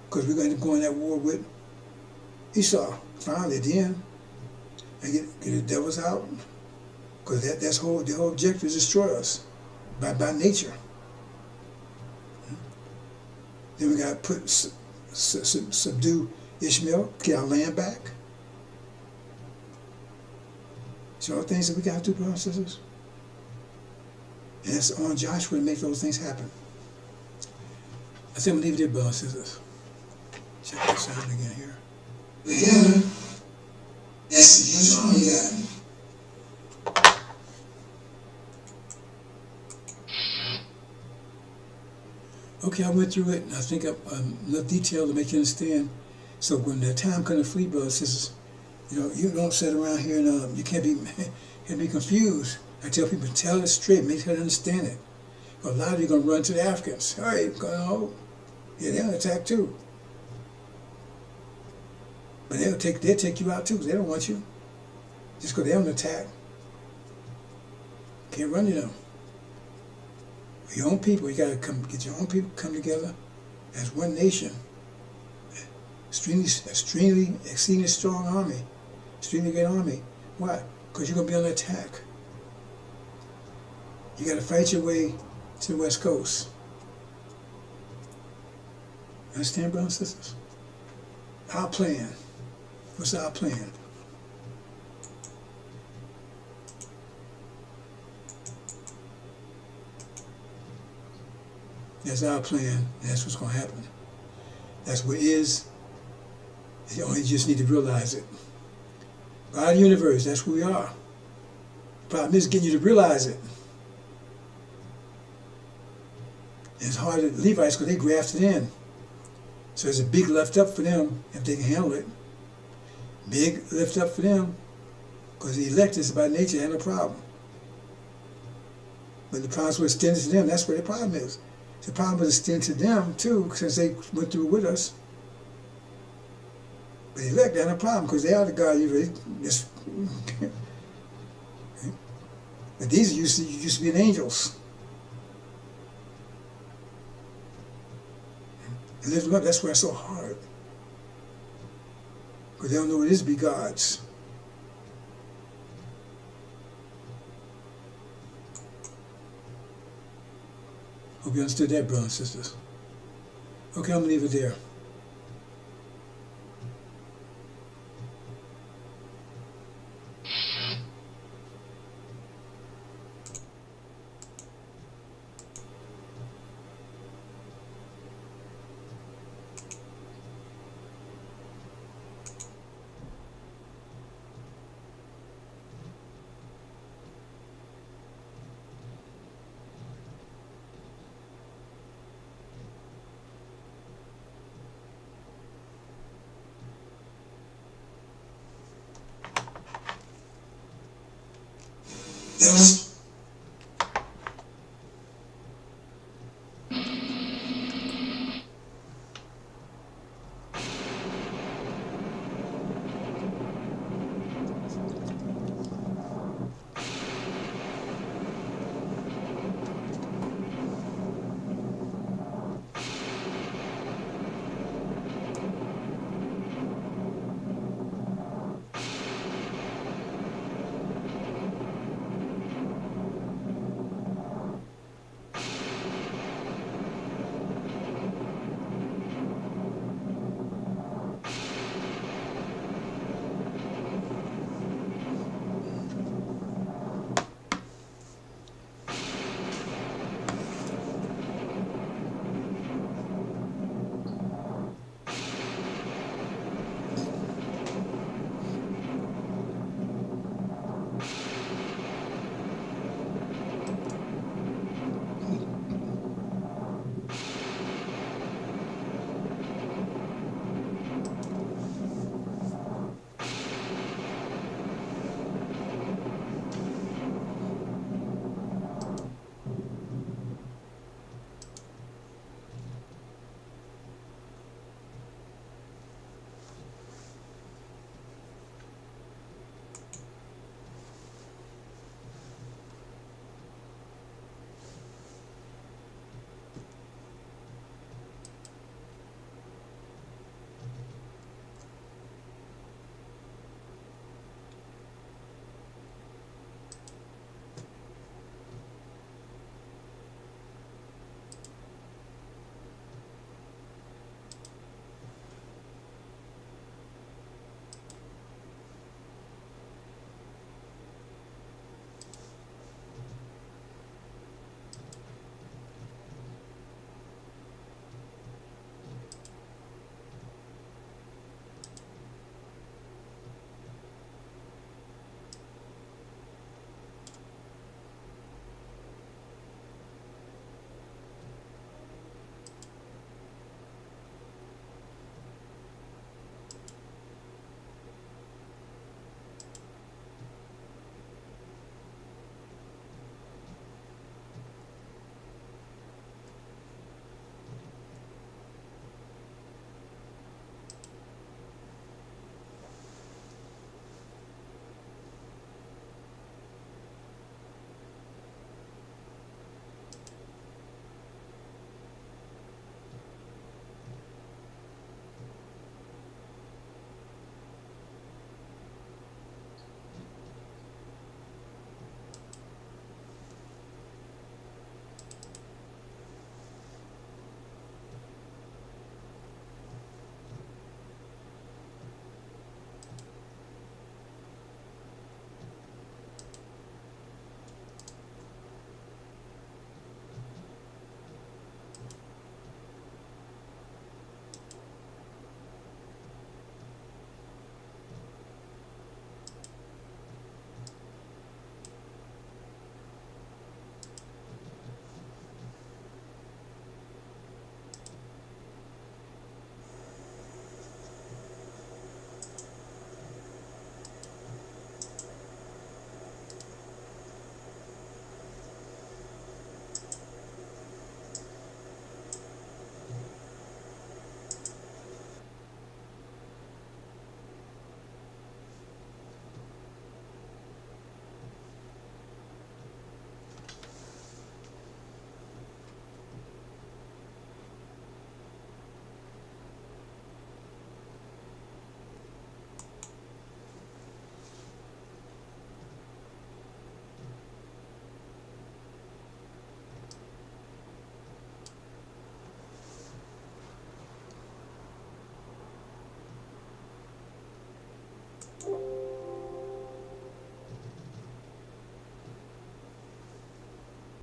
because we're going to go in that war with Esau. Finally, at the end, and get the devils out because the whole objective is to destroy us by nature. Then we got to subdue Ishmael, get our land back. So all the things that we got to do, brothers and sisters. And it's on Joshua to make those things happen. I think I'm going to leave it there, brothers and sisters. Check this out again here. Again, that's the huge army you got. Okay, I went through it, and I think enough detail to make you understand. So when the time comes to flee, brothers and sisters, you don't sit around here and you can't be confused. I tell people, tell it straight, make sure they understand it. But a lot of you are going to run to the Africans. All right, yeah, they're going to attack too. But they'll take you out too, 'cause they don't want you. Just because they don't attack. Can't run you them. Your own people, you gotta get your own people come together as one nation. Exceedingly strong army. Extremely great army. Why? Because you're gonna be on attack. You gotta fight your way to the West Coast. Understand, brothers and sisters? Our plan. What's our plan? That's our plan. That's what's going to happen. That's what is. You only just need to realize it. God of the universe, that's who we are. The problem is getting you to realize it. And it's hard to the Levites because they grafted in. So there's a big lift up for them if they can handle it. Big lift up for them because the elect is by nature and a problem. But the promise was extended to them. That's where the problem is. The problem was extended to them too, since they went through it with us. But the elect had a problem because they are the God you just. But these used to be angels. And lift them up. That's why it's so hard. Because they don't know what it is to be gods. Hope you understood that, brothers and sisters. Okay, I'm going to leave it there.